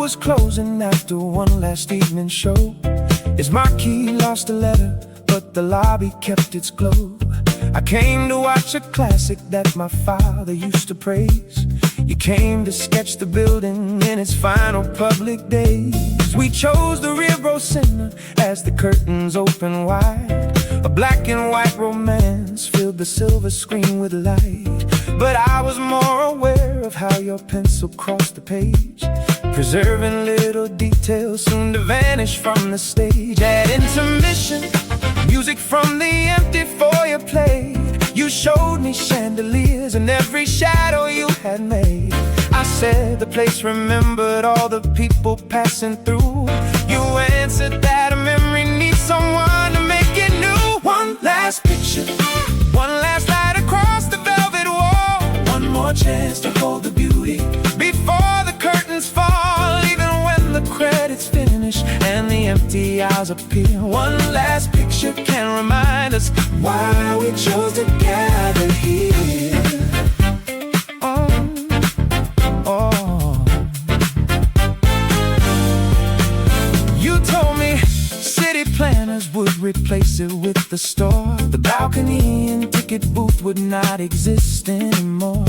was closing after one last evening show. His marquee lost a letter, but the lobby kept its glow. I came to watch a classic that my father used to praise. You came to sketch the building in its final public days. We chose the rear row center as the curtains opened wide. A black and white romance filled the silver screen with light. But I was more aware of how your pencil crossed the page, preserving little details soon to vanish from the stage. At intermission, music from the empty foyer played. You showed me chandeliers and every shadow you had made. I said the place remembered all the people passing through. You answered that a memory needs someone to make it new. One last picture, one last light across the velvet wall. One more chance to hold the beauty before the curtains fall. Even when the credits finish and the empty aisles appear, one last picture can remind us why we chose to gather here. You told me city planners would replace it with the store. The balcony and ticket booth would not exist anymore.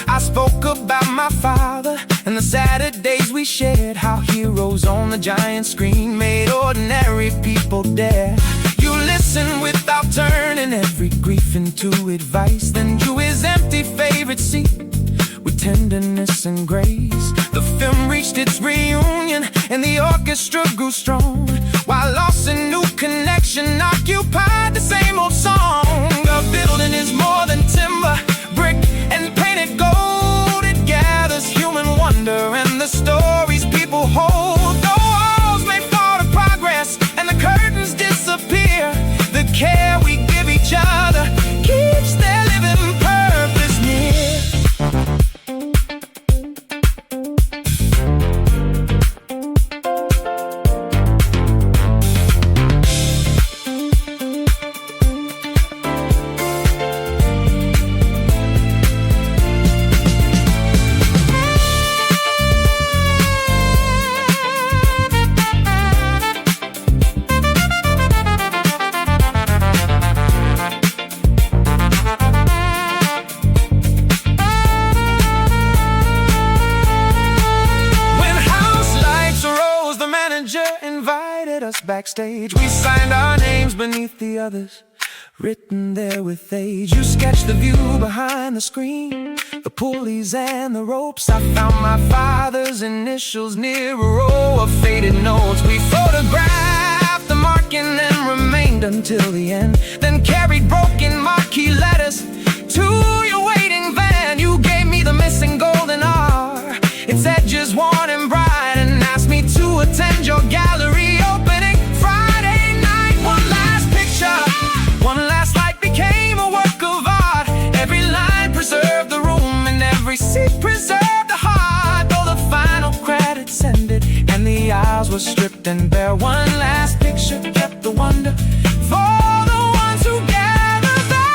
I spoke about my father and the Saturdays we shared, how heroes on the giant screen made ordinary people dare. You listened without turning every grief into advice, then drew his empty favorite seat with tenderness and grace. The film reached its reunion and the orchestra grew strong, while loss and new connection occupied the same old song. A building is more than timber, brick, and painted gold. It gathers human wonder and the stories people hold. The walls may fall to progress and the curtains disappear. The care we give each other keeps their living purpose near. Backstage, we signed our names beneath the others, written there with age. You sketched the view behind the screen, the pulleys and the ropes. I found my father's initials near a row of faded notes. We photographed the marking and remained until the end, then carried broken marquee letters to your waiting van. You gave me the missing golden R, its edges worn and bright, and asked me to attend your gallery opening Friday night. One last picture, one last light became a work of art. Every line preserved the room and every seat preserved the heart. Though the final credits ended and the aisles were stripped and bare, one last picture kept the wonder for the ones who gather there.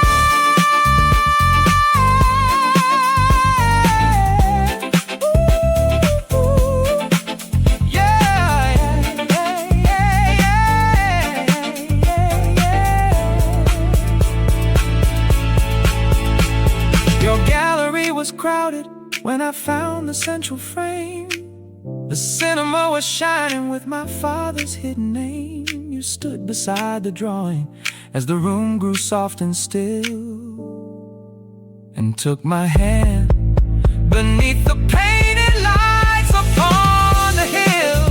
Crowded when I found the central frame. The cinema was shining with my father's hidden name. You stood beside the drawing as the room grew soft and still, and took my hand beneath the painted lights upon the hill.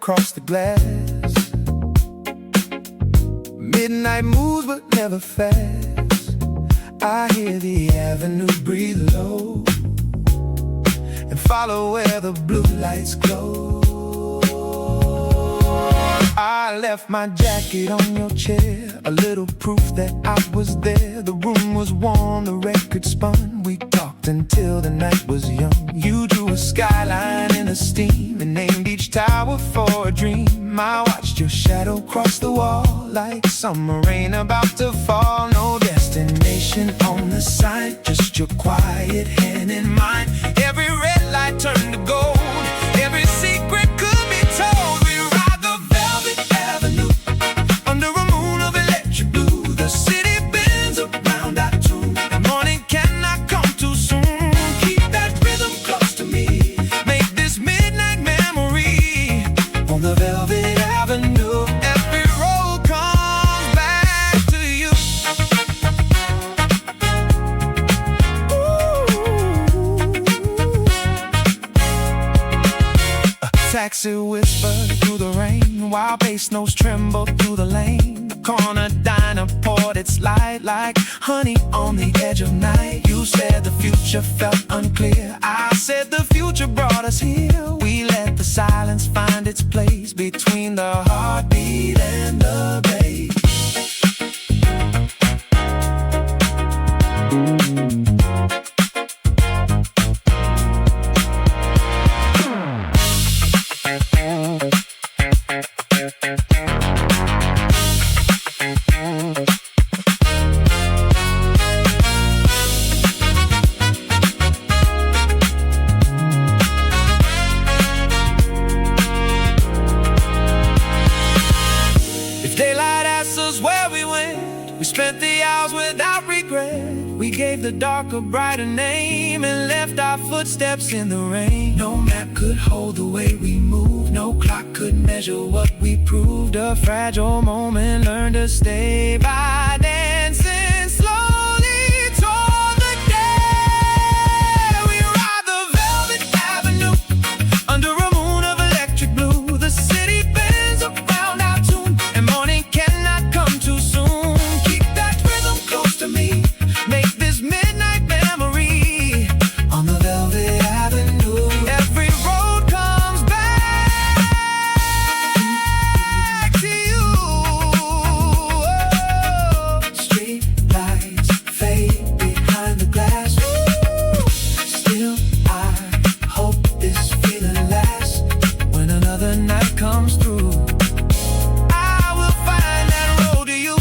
across the glass. Midnight moves but never fast. I hear the avenue breathe low and follow where the blue lights glow. I left my jacket on your chair, a little proof that I was there. The room was warm, the record spun. We talked until the night was young. You drew a skyline in the steam and named each tower for a dream. I watched your shadow cross the wall like summer rain about to fall. No destination on the sign, just your quiet hand in mine. Every red light turned to gold, every secret could be told. We ride the velvet avenue under a moon of electric blue. The city bends around our tune. The morning cannot come too soon. Keep that rhythm close to me. Make this midnight memory on the velvet avenue. Every road comes back to you. A taxi whispered through the rain, while bass notes trembled through the lane. Corner diner poured its light like honey on the edge of night. You said the future felt unclear. I said the future brought us here. We let the silence find its place between the heartbeat and the bass. Spent the hours without regret. We gave the dark a brighter name and left our footsteps in the rain. No map could hold the way we moved, no clock could measure what we proved. A fragile moment learned to stay by dancing slowly toward the day. We ride the velvet avenue under a moon of electric blue. The city bends around our tune and morning cannot come too soon. Make this midnight memory on the velvet avenue. Every road comes back to you. Street lights fade behind the glass. Still I hope this feeling lasts. When another night comes through, I will find that road to you.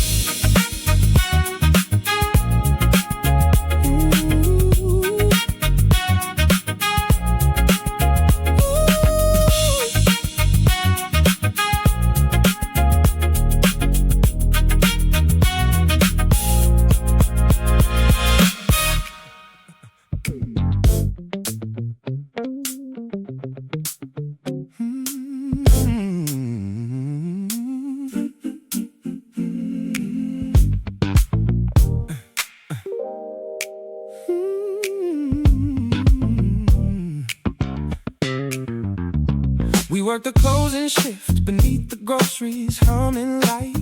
We work the closing shift beneath the groceries humming light.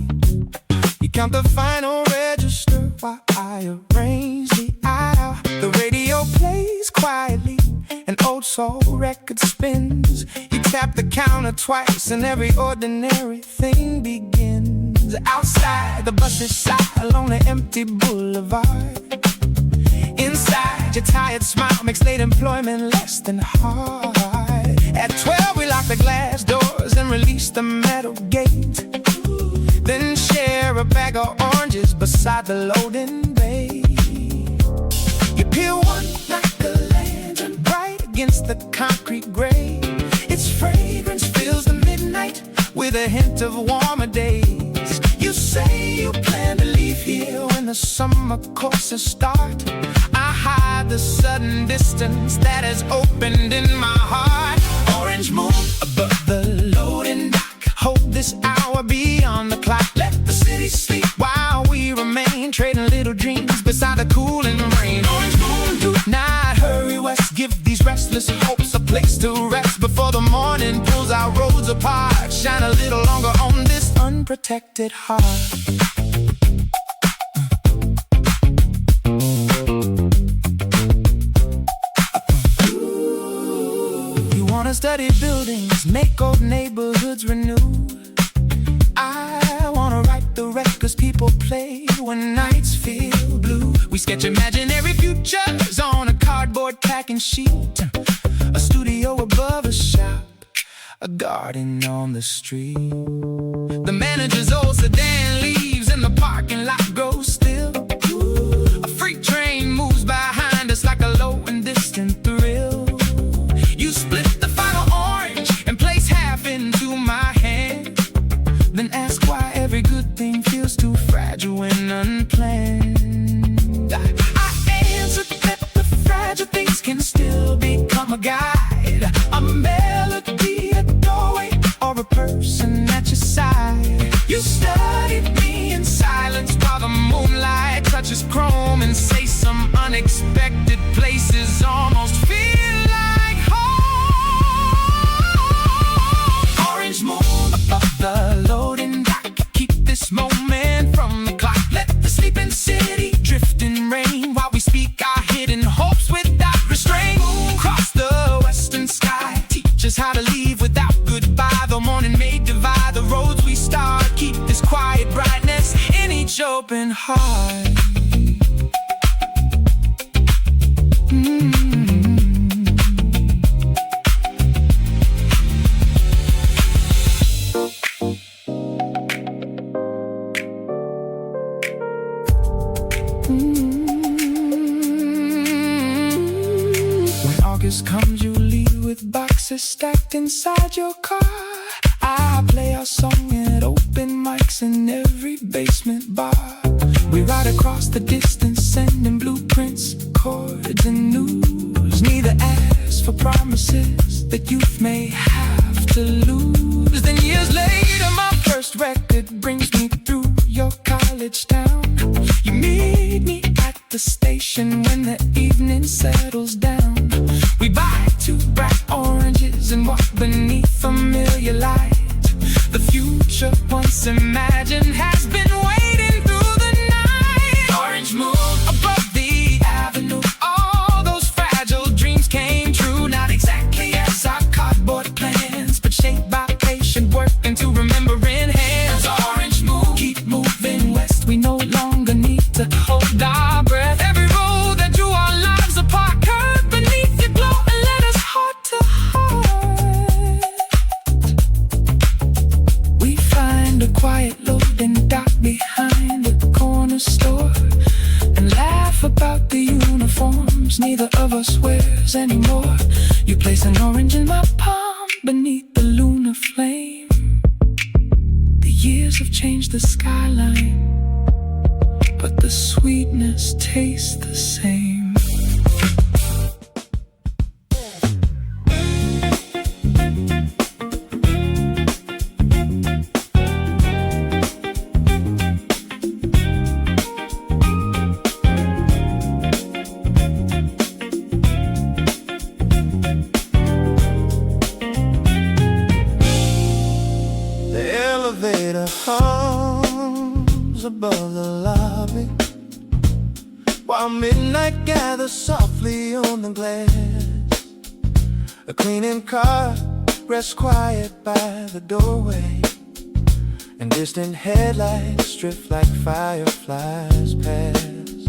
You count the final register while I arrange the aisle. The radio plays quietly, an old soul record spins. You tap the counter twice and every ordinary thing begins. Outside, the buses sigh along the empty boulevard. Inside, your tired smile makes late employment less than hard. At 12, we lock the glass doors and release the metal gate. Then share a bag of oranges beside the loading bay. You peel one like a lantern bright against the concrete gray. Its fragrance fills the midnight with a hint of warmer days. You say you plan to leave here when the summer courses start. I hide the sudden distance that has opened in my heart. Orange moon above the loading dock, hold this hour beyond the clock. Let the city sleep while we remain, trading little dreams beside the cooling rain. Orange moon, do not hurry west, give these restless hopes a place to rest before the morning pulls our roads apart. Shine a little longer on this unprotected heart. You wanna study buildings, make old neighborhoods renew. I wanna write the records people play when nights feel blue. We sketch imaginary futures on a cardboard packing sheet. A studio above a shop, a garden on the street. The manager's old sedan leaves and the parking lot grows still. A freight train moves behind us like a low and distant thrill. You split the final orange and place half into my hand, then ask why every good thing feels too fragile when unplanned. I answer that the fragile things can still become a guide, a melody, a doorway, or a person at your side. You studied me in silence while the moonlight touches chrome and say some unexpected places almost feel like home. Orange moon above the loading dock, keep this moment from the clock. Let the sleeping city drift in rain while we speak our hidden hopes without restraint. Moon across the western sky, teach us how to leave without goodbye. The morning may divide the roads we start. Keep this quiet brightness in each open heart. When August comes, you leave with boxes stacked inside your car. I play our song at open mics in every basement bar. We ride across the distance, sending blueprints, chords, and news. Neither ask for promises that youth may have to lose. Then years later, my first record brings me through your college town. You meet me at the station when the evening settles down. We buy 2 bright oranges and walk beneath familiar light. The future once imagined has been waiting through the night. Orange moon above the avenue, all those fragile dreams came true. Not exactly as our cardboard plans, but shaped by patient work into remembering hands. Orange moon, keep moving west. We no longer need to hold our breath. Every road that drew our lives apart curved beneath your glow and led us heart to heart. We find a quiet loading dock behind the corner store and laugh about the uniforms neither of us wears anymore. You place an orange in my palm beneath the lunar flame. The years have changed the skyline, but the sweetness tastes the same. The elevator hums above the lobby, while midnight gathers softly on the glass. A cleaning car rests quiet by the doorway, and distant headlights drift like fireflies past.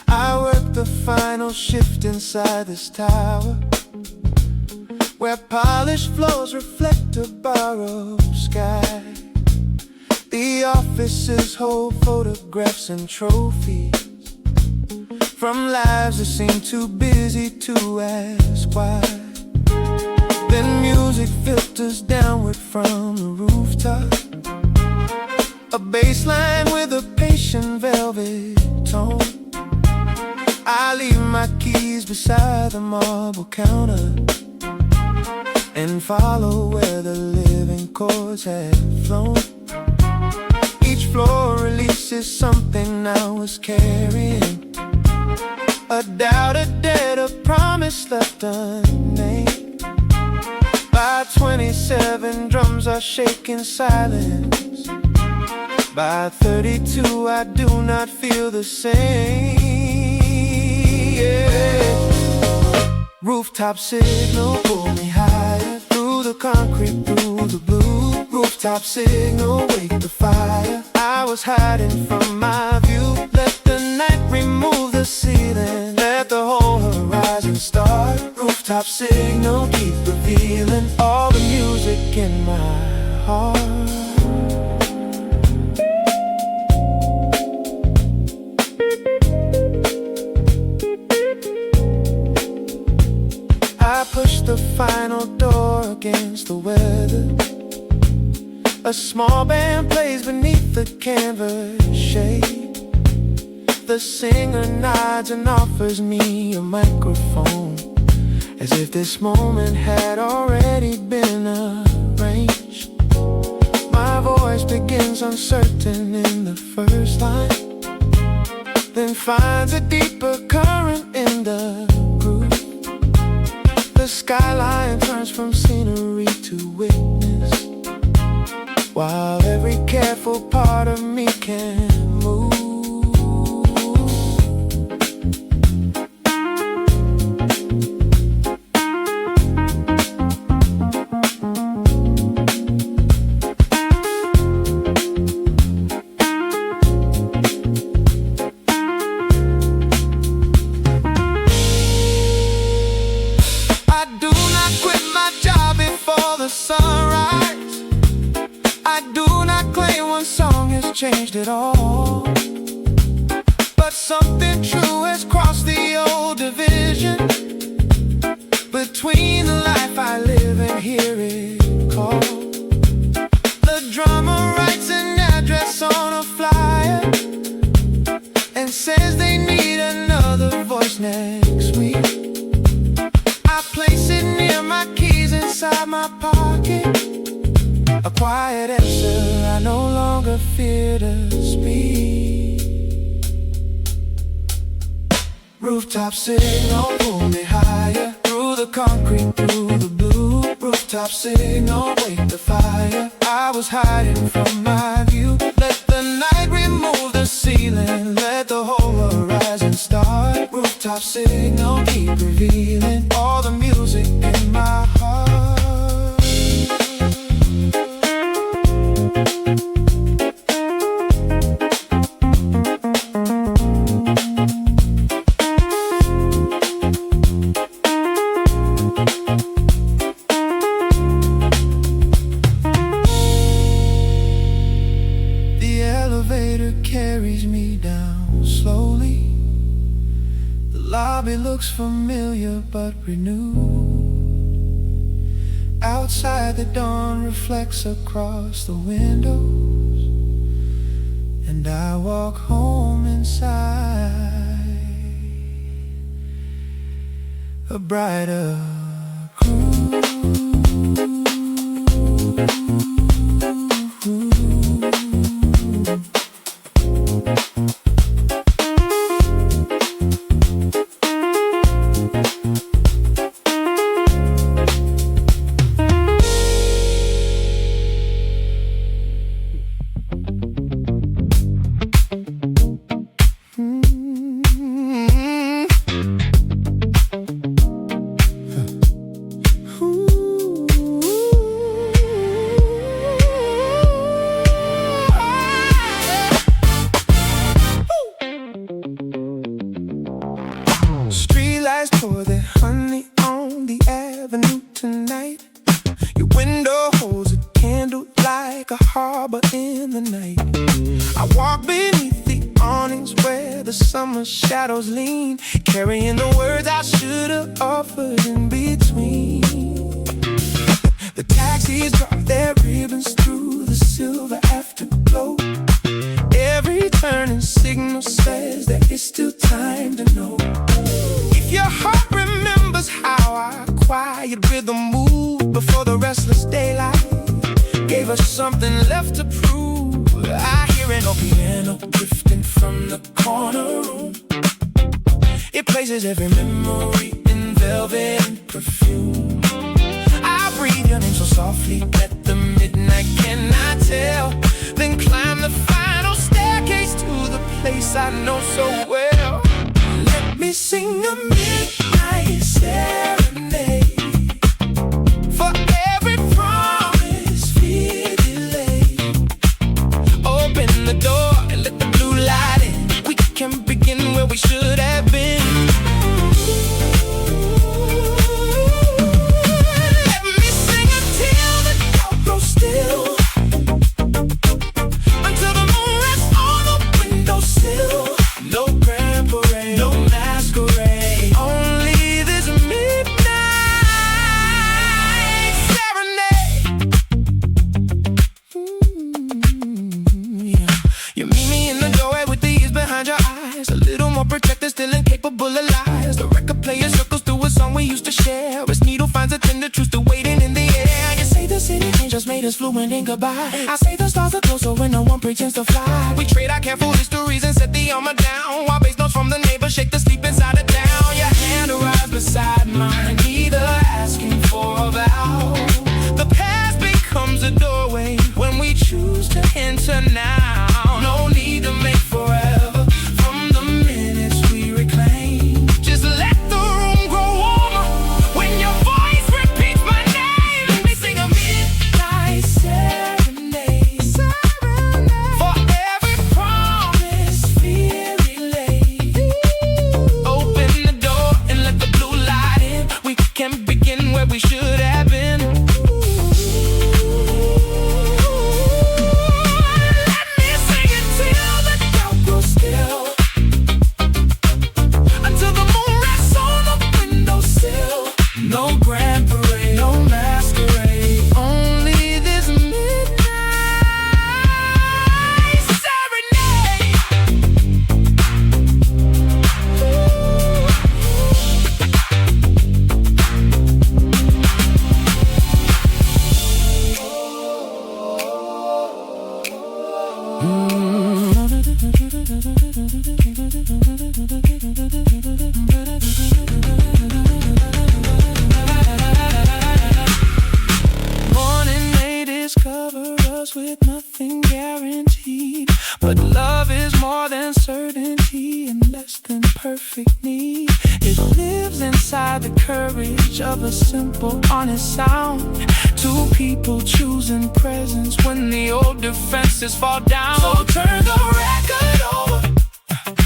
I work the final shift inside this tower, where polished floors reflect a borrowed sky. The offices hold photographs and trophies from lives that seem too busy to ask why. Then music filters downward from the rooftop, a bass line with a patient velvet tone. I leave my keys beside the marble counter and follow where the living chords have flown. Each floor releases something I was carrying, a doubt, a debt, a promise left unnamed. By 27, drums are shaking silence. By 32, I do not feel the same. Yeah. Rooftop signal, pull me higher. Through the concrete, through the blue. Rooftop signal, wake the fire. I was hiding from my view. Let the night remove the ceiling. Let the whole horizon start. Rooftop signal, keep revealing all the music in my heart. I push the final door against the weather. A small band plays beneath the canvas shade. The singer nods and offers me a microphone, as if this moment had already been arranged. My voice begins uncertain in the first line, then finds a deeper current in the groove. The skyline turns from scenery to witness, while every careful part of me can move. Sunrise. I do not claim one song has changed it all, but something true has crossed the old division between the life I live and hear it call. The drummer writes an address on a flyer and says they need another voice next week. I place it near my keys inside my pocket, a quiet answer I no longer fear to speak. Rooftop signal, pull me higher. Through the concrete, through the blue. Rooftop signal, wake the fire. I was hiding from my view. Let the night remove the ceiling. Let the whole horizon start. Rooftop signal, keep revealing all the music in my heart. The elevator carries me down slowly. The lobby looks familiar but renewed. Outside the dawn reflects across the windows, and I walk home inside a brighter groove. Streetlights pour their honey on the avenue tonight. Your window holds a candle like a harbor in the night. I walk beneath the awnings where the summer shadows lean, carrying the words I should have offered in between. The taxis drop their ribbons through the silver afterglow. Every turning signal says there is still time to know. If your heart remembers how our quiet rhythm moved before the restless daylight gave us something left to prove. I hear an old piano drifting from the corner room. It places every memory in velvet and perfume. I breathe your name so softly that the midnight cannot tell. Then climb the final staircase to the place I know so well. Let me sing a midnight serenade. For every promise fear delayed. Open the door and let the blue light in. We can begin where we should have been. Let me sing until the dark grows still. Until the moon rests on the windowsill. No grand parade, no masquerade. Only this midnight serenade. Yeah. You meet me in the doorway with the years behind your eyes. A little more protected, still incapable of lies. The record player circles through a song we used to share. As needle finds a tender truth still waiting in the air. You say the city angels made us fluent in goodbye. I say the stars are closer when no one pretends to fly. We trade our careful histories and set the armor down, while bass notes from the neighbors shake the sleep inside the town. Your hand arrives beside mine, neither asking for a vow. The past becomes a doorway when we choose to enter now. No need to make forever from the minutes we reclaim. Just let the room grow warmer when your voice repeats my name. Let me sing a midnight serenade. For every promise fear relayed. Open the door and let the blue light in. We can begin where we should have been. Let me sing until the dark grows still. Until the moon rests on the windowsill. No grand parade, no masquerade. Only this midnight serenade. Morning may discover us with nothing guaranteed, but love is more than certainty and less than perfect need. It lives inside the courage of a simple, honest sound. Two people choosing presence when the old defenses fall down. So turn the record over.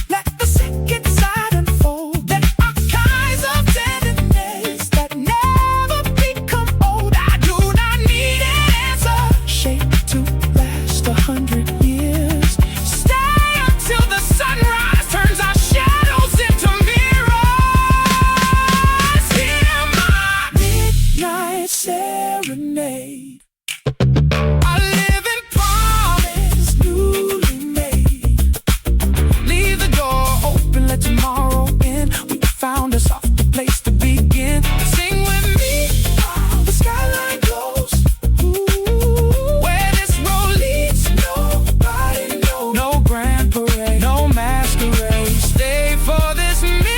Let the second side unfold. Let archives of tenderness that never become old. I do not need an answer. Shape to last 100 years. Stay until the sunrise turns our shadows into mirrors. Hear my midnight serenade. I live in promise, newly made. Leave the door open, let tomorrow in. We found a softer place to begin. Sing with me while the skyline glows. Where this road leads, nobody knows. No grand parade, no masquerade. Stay for this midnight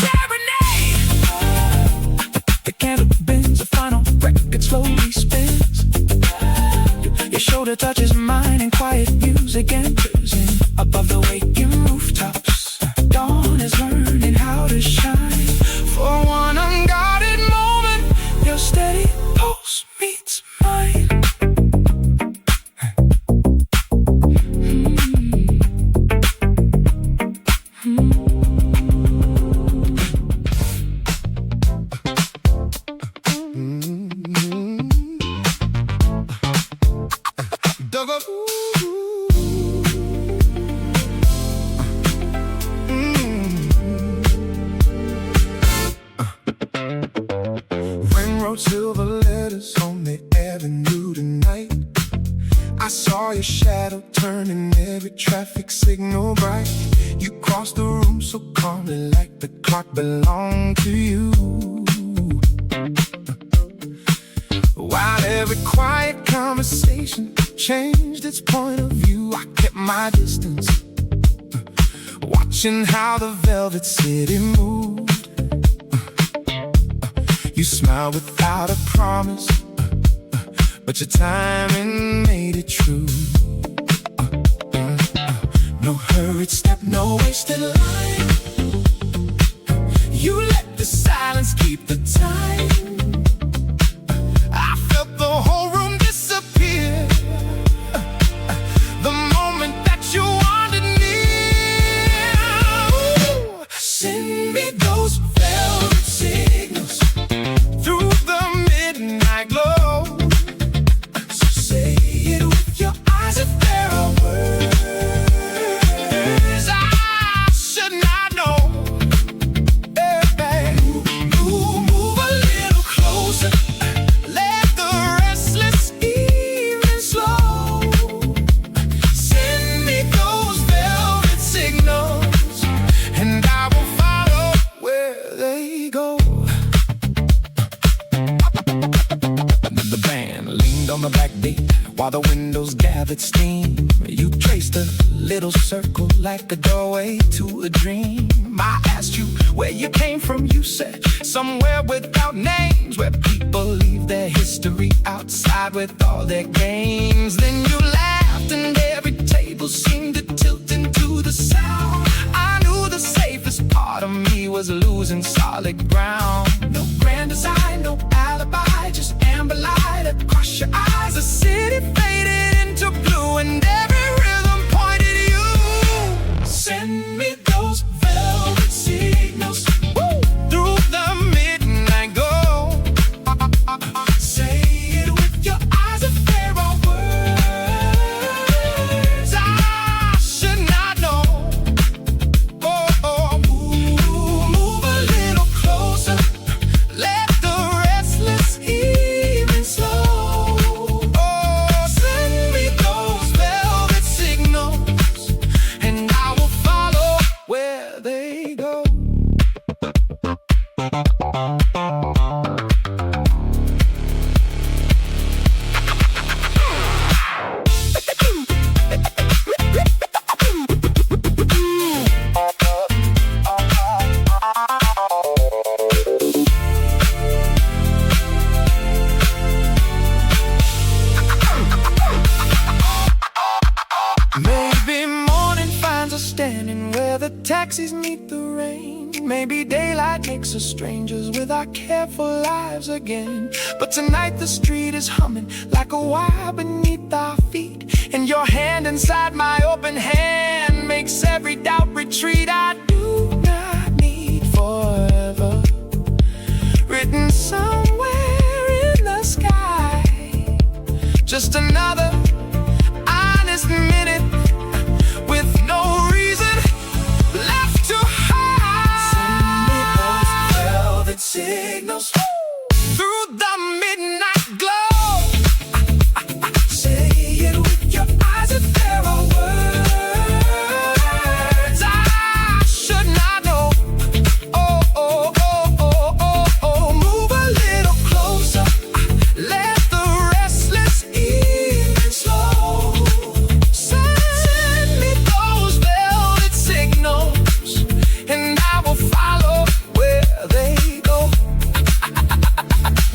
serenade. The candle bends, the final record slowly spins. Your shoulder touches mine and quiet music enters in. Above the waking rooftops, dawn is learning how to shine. For one unguarded moment, your steady pulse meets mine. Dug up. When wrote silver letters on the avenue tonight, I saw your shadow turning every traffic signal bright. You crossed the room so calmly like the clock belonged to you. While every quiet conversation changed its point of view, I kept my distance, watching how the velvet city moved. You smiled without a promise, but your timing made it true. No hurried step, no wasted line. You let the silence keep the time. I felt the whole room disappear the moment that you wanted near. Ooh, send me those velvet signals through the midnight glow. So say it with your eyes if there are words I should not know. Move a little closer. Let the restless evening slow. Send me those velvet signals, and I will follow where they go. The band leaned on the back gate while the windows gathered steam. You traced a little circle like a doorway to a dream. I asked you where you came from. You said somewhere without names, where people leave their history outside with all their games. Then you laughed and every table seemed to tilt into the sound. I knew the safest part of me was losing solid ground. No grand design, no alibi, just amber light across your eyes. The city faded into blue and every rhythm pointed you. Send me those velvet signals, woo, through the midnight glow. Say it with your eyes if there are words I should not know. Move a little closer. Let the restless evening slow. Send me those velvet signals, and I will follow where they go. Maybe morning finds us standing where the taxis meet the rain. Maybe daylight makes us strangers with our careful lives again. But tonight the street is humming like a wire beneath our feet, and your hand inside my open hand makes every doubt retreat. I do not need forever written somewhere in the sky. Just another honest minute with no reason left to hide. Send me those velvet signals through the midnight glow. Say it with your eyes if there are words I should not know. Move a little closer. Let the restless evening slow. Send me those velvet signals, and I will follow where they go.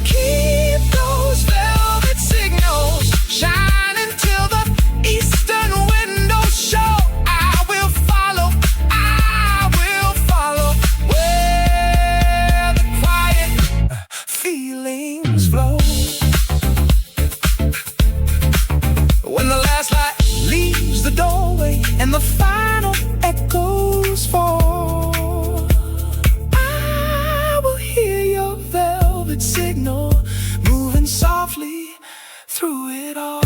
Keep those velvet signals shining till the eastern windows show. I will follow where the quiet feelings flow. When the last light leaves the doorway and the final echoes fall, I will hear your velvet signal moving softly through it all.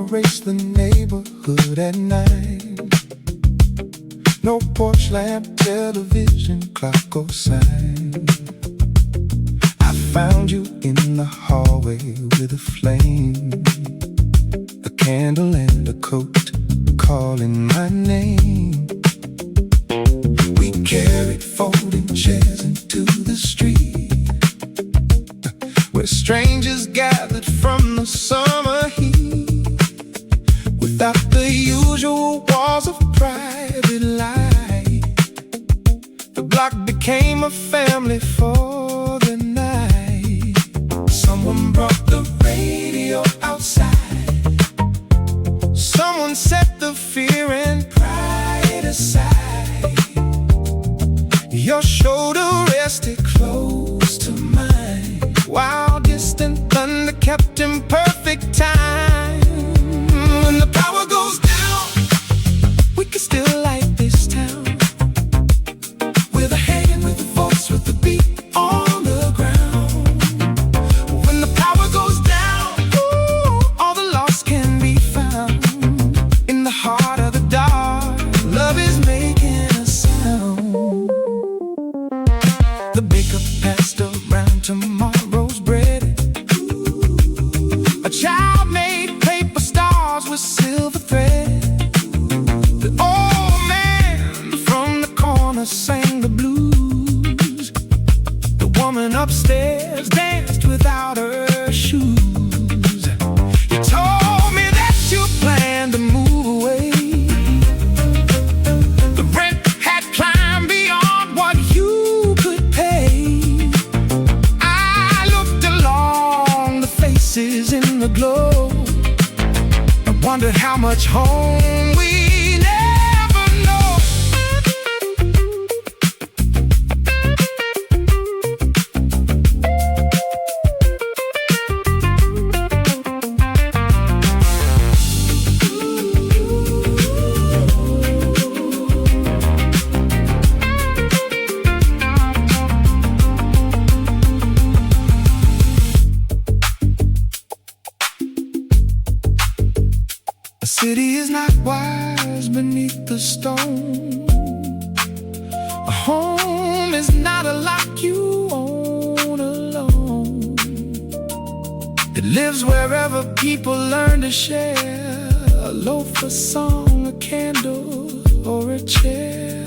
Erase the neighborhood at night. No porch lamp, television, clock or sign. found you in the hallway with a flame, a candle and a coat, calling my name. We carried folding chairs into the street, where strangers gathered from the summer heat, without the usual walls of private life. The block became a family for the night. Someone brought the radio outside, someone set the fear and pride aside. Your shoulder rested close to mine, while distant thunder kept in perfect time. When the power goes down, we can still light this town, with a hand, with a voice, with a beat on the ground. When the power goes down, ooh, all the lost can be found. In the heart of the dark, love is making a sound. The baker passed around tomorrow's bread, a child made paper stars with silver thread. The old man from the corner sang the blues. The woman upstairs danced without her shoes. You told me that you planned to move away. The rent had climbed beyond what you could pay. I looked along the faces in the glow, I wondered how much home we never know. A city is not wise beneath the stone. A home is not a lock you own alone. It lives wherever people learn to share, a loaf, a song, a candle, or a chair.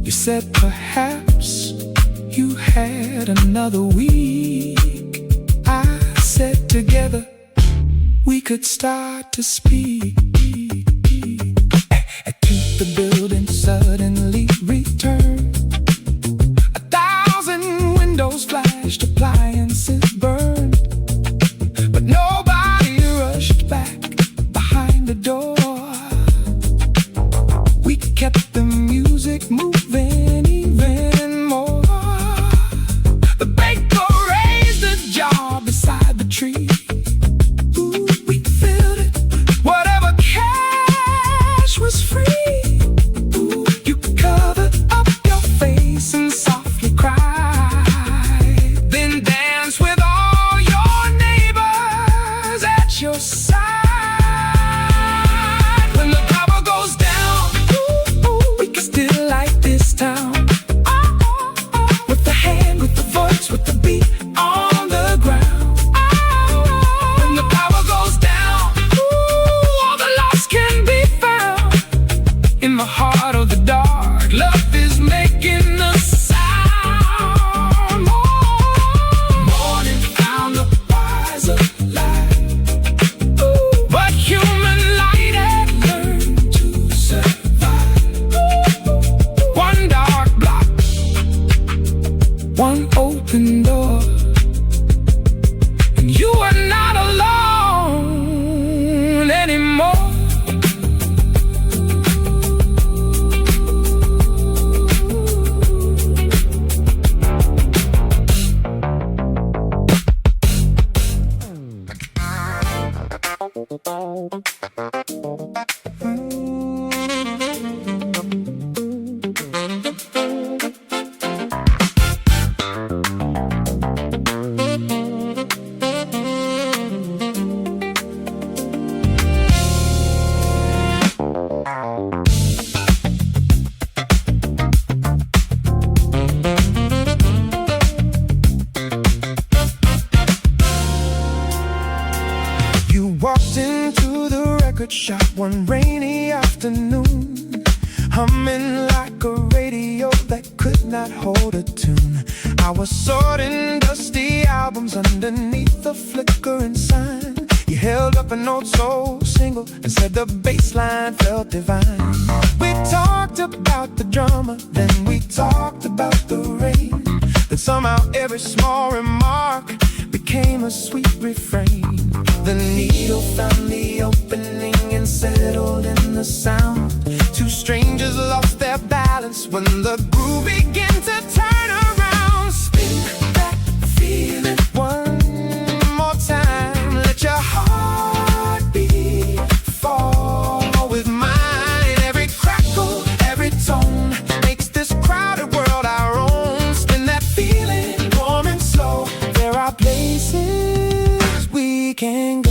You said perhaps you had another week. I said together we could start to speak. To the building suddenly returned. 1,000 windows flashed, appliances burned, but nobody rushed back behind the door. We kept the music moving even more. The baker raised a jar beside the tree. Was free. Ooh, you covered up your face and softly cried, then danced with all your neighbors at your side. When the power goes down, ooh, we can still light this town. With the hand, with the voice, with the beat on the ground. When the power goes down, ooh, all the lost can be found. In the heart of the dark, love is making a sound. Morning found a wiser light, but human light had learned to survive. One dark block, one open door, and you are not alone anymore. get shot one rainy afternoon, humming like a radio that could not hold a tune. I was sorting dusty albums underneath the flickering sign. You held up an old soul single and said the bass line felt divine. We talked about the drama, then we talked about the rain. Then somehow every small remark became a sweet refrain. The needle found the opening and settled in the sound. Two strangers lost their balance when the groove began to turn around. Spin that feeling one more time. Let your heartbeat fall with mine. Every crackle, every tone makes this crowded world our own. Spin that feeling warm and slow. There are places we can go.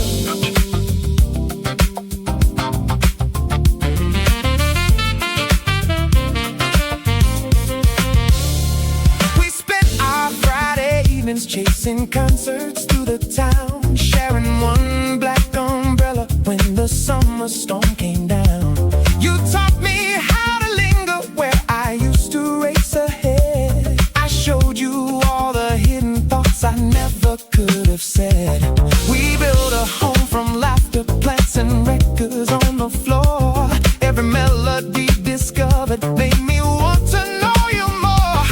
Chasing concerts through the town, sharing one black umbrella when the summer storm came down. You taught me how to linger where I used to race ahead. I showed you all the hidden thoughts I never could have said. We built a home from laughter, plants and records on the floor. Every melody discovered made me want to know you more.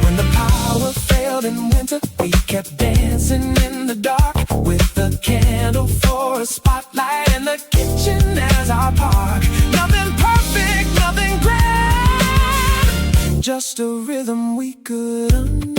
When the power failed in winter, we kept dancing in the dark with the candle for a spotlight and the kitchen as our park. Nothing perfect, nothing grand, just a rhythm we could understand.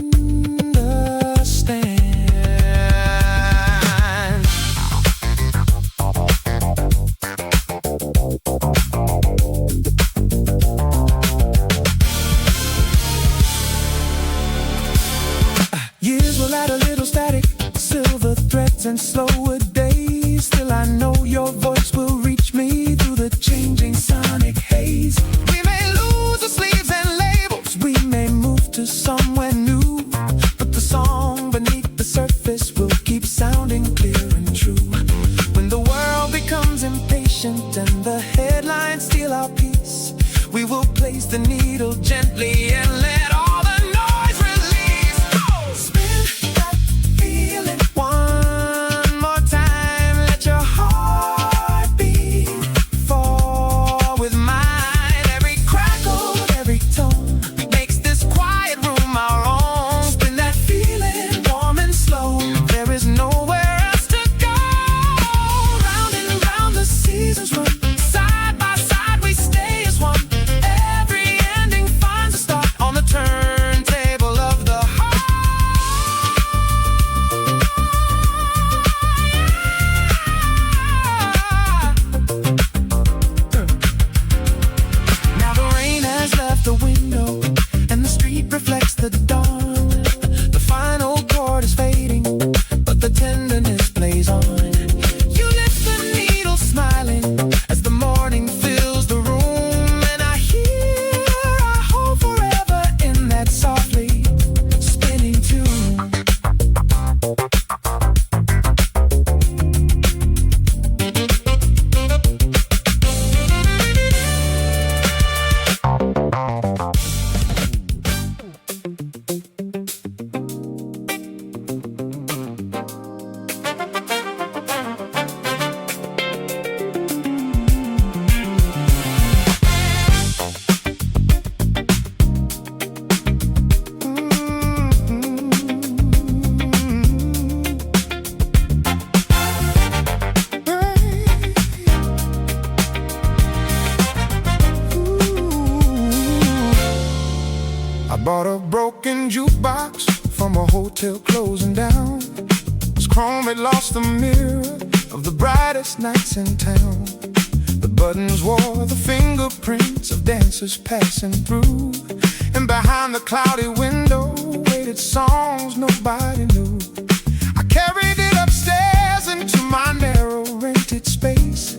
Years will add a little static, silver threads and slower days. Still I know your voice will reach me through the changing sonic haze. We may lose the sleeves and labels, we may move to somewhere new, but the song beneath the surface will keep sounding clear and true. When the world becomes impatient and the headlines steal our peace, we will place the needle gently and let all the noise release. Spin that feeling one more time. Let your heartbeat fall with mine. Every crackle, every tone makes this quiet room our own. Spin that feeling warm and slow. There is nowhere else to go. Round and round the seasons run. Side by side we stay as one. Every ending finds a start on the turntable of the heart. Now the rain has left the window and the street reflects the dawn. The final chord is fading, but the tenderness plays on. You lift the needle smiling as the morning fills the room, and I hear our hope forever in that softly spinning tune. I bought a broken jukebox from a hotel closing down. Its chrome had lost the mirror of the brightest nights in town. The buttons wore the fingerprints of dancers passing through, and behind the cloudy window waited songs nobody knew. I carried it upstairs into my narrow rented space.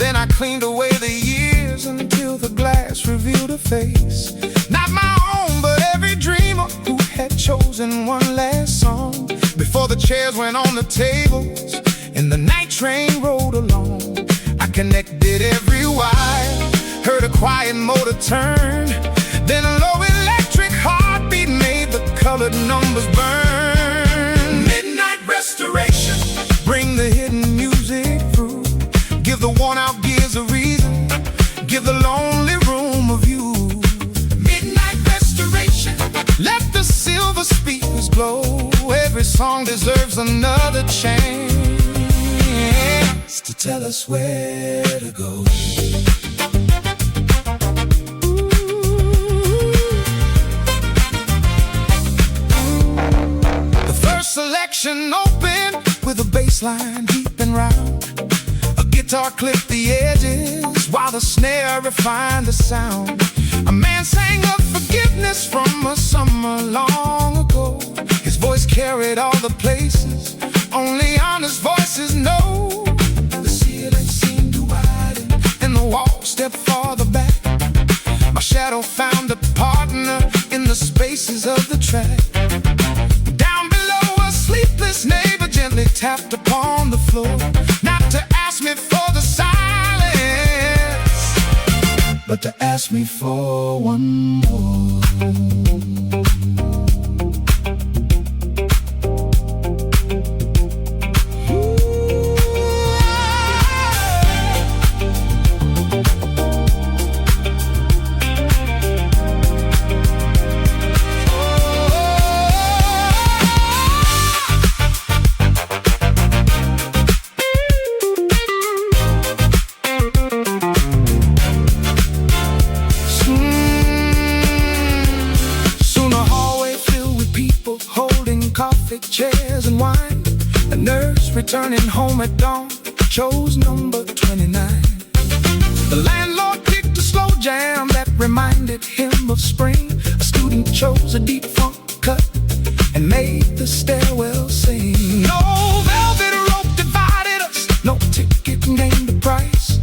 Then I cleaned away the years until the glass revealed a face. Not my own, but every dreamer who had chosen one last song before the chairs went on the tables and the night train rolled along. I connected every wire. Heard a quiet motor turn, then a low electric heartbeat made the colored numbers burn. Midnight restoration, bring the hidden music through. Give the worn-out gears a reason, give the lonely room a view. Midnight restoration, let the silver speakers glow. Every song deserves another chance to tell us where to go. The first selection opened with a bass line deep and round. A guitar clipped the edges while the snare refined the sound. A man sang of forgiveness from a summer long ago. His voice carried all the places only honest voices know. The ceiling seemed to widen and the wall stepped farther back. My shadow found a partner in the spaces of the track. Down below, a sleepless neighbor gently tapped upon the floor, not to ask me for the silence, but to ask me for one more. Chairs and wine. A nurse returning home at dawn chose number 29. The landlord picked a slow jam that reminded him of spring. A student chose a deep funk cut and made the stairwell sing. No velvet rope divided us, no ticket named the price.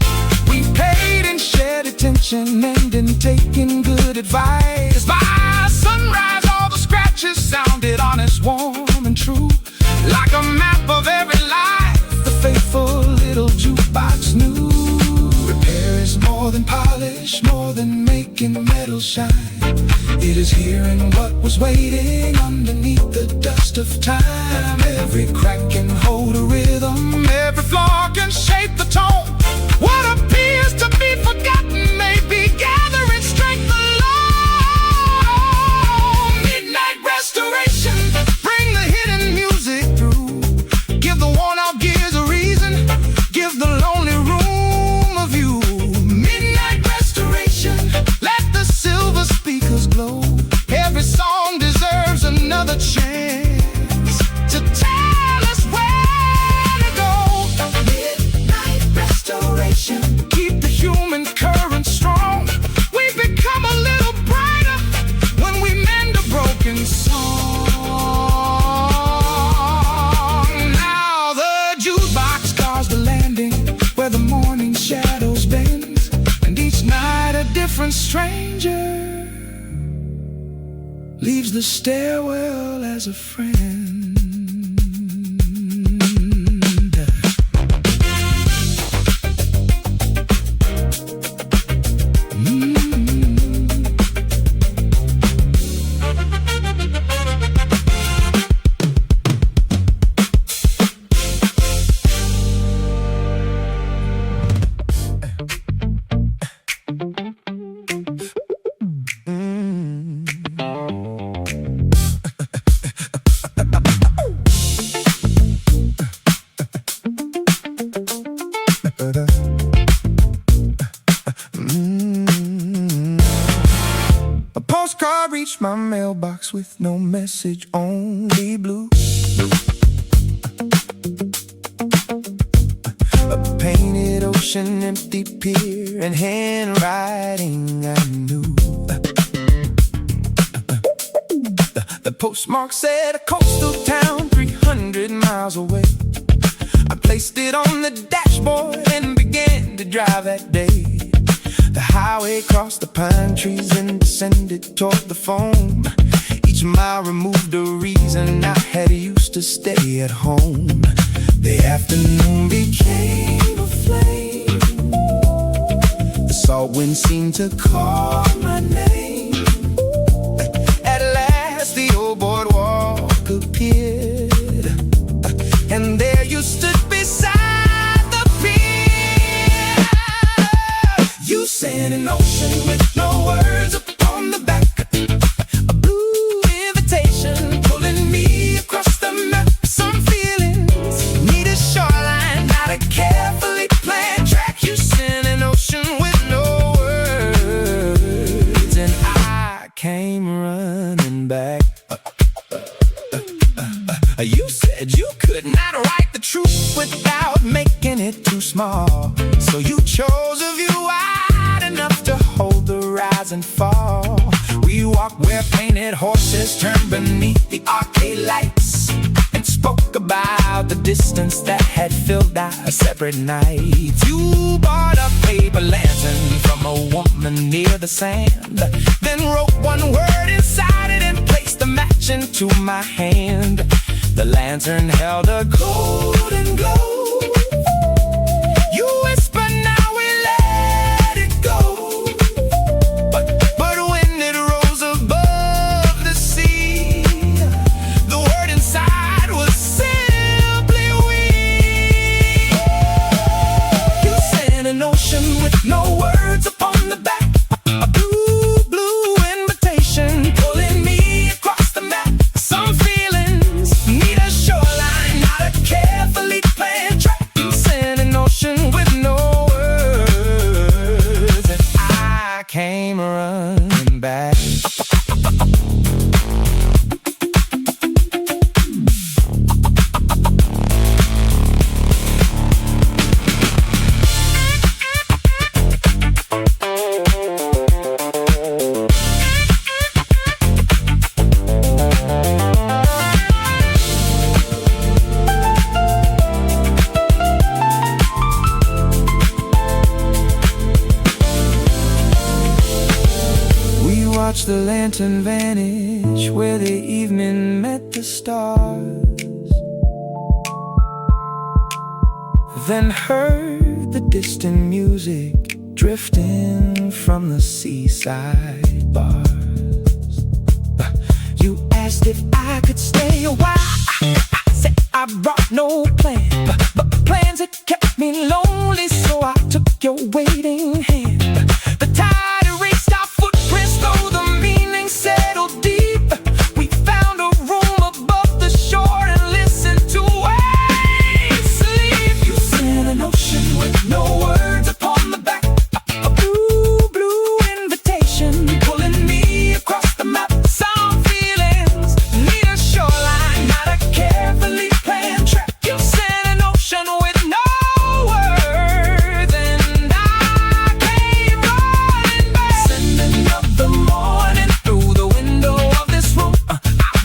We paid in shared attention and in taking good advice. By sunrise, all the scratches sounded honest, warm and true, like a map of every life the faithful little jukebox knew. Repair is more than polish, more than making metal shine. It is hearing what was waiting underneath the dust of time. Every crack can hold a rhythm, every flaw can shape the tone. What appears to be forgotten may be gathering strength alone. Midnight restoration, bring the hidden music through. Give the worn-out gears a reason, give the lonely room a view. Midnight restoration, let the silver speakers glow. Every song deserves another chance to tell us where to go. Midnight restoration, keep the human current strong. We become a little brighter when we mend a broken song. Now the jukebox cars the landing where the morning shadows bend, and each night a different stranger leaves the stairwell as a friend. A postcard reached my mailbox with no message, only blue. A painted ocean, empty pier, and handwriting I knew. The postmark said a coastal town 300 miles away. I placed it on the dashboard and began to drive that day. The highway crossed the pine trees and descended toward the foam. Each mile removed a reason I had used to stay at home. The afternoon became a flame, salt wind seemed to call my name. At last the old boardwalk appeared, and there you stood beside the pier. You sent an ocean with no words upon the back, a blue invitation pulling me across the map. Some feelings need a shoreline, not a carefully planned track. You sent an ocean with no words, and I came running back. You said you could not write the truth without making it too small, so you chose a view wide enough to hold the rise and fall. We walked where painted horses turned beneath the arcade lights, and spoke about the distance that had filled our separate nights. You bought a paper lantern from a woman near the sand, then wrote one word inside it and placed the match into my hand. The lantern held a golden glow. You whispered, now we let it go. But when it rose above the sea, the word inside was simply we. You sent an ocean with no words upon the back, a blue, blue invitation pulling me across the map. Some feelings need a shoreline, not a carefully planned track. You sent an ocean with no words, and I came running back. Watched the lantern vanish where the evening met the stars, then heard the distant music drifting from the seaside bars. You asked if I could stay a while. I said I brought no plan, but plans had kept me lonely, so I took your waiting hand. The tide erased our footprints, though the meaning settled deep. We found a room above the shore and listened to waves sleep. You sent an ocean with no words upon the back, a blue, blue invitation pulling me across the map. Some feelings need a shoreline, not a carefully planned track. You sent an ocean with no words, and I came running back. Sending up the morning through the window of this room. I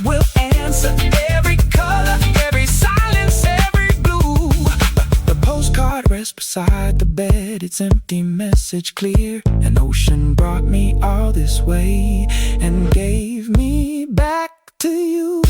will answer every color, every silence, every blue. The postcard rests beside the bed, its empty message clear. An ocean brought me all this way and gave me back to you.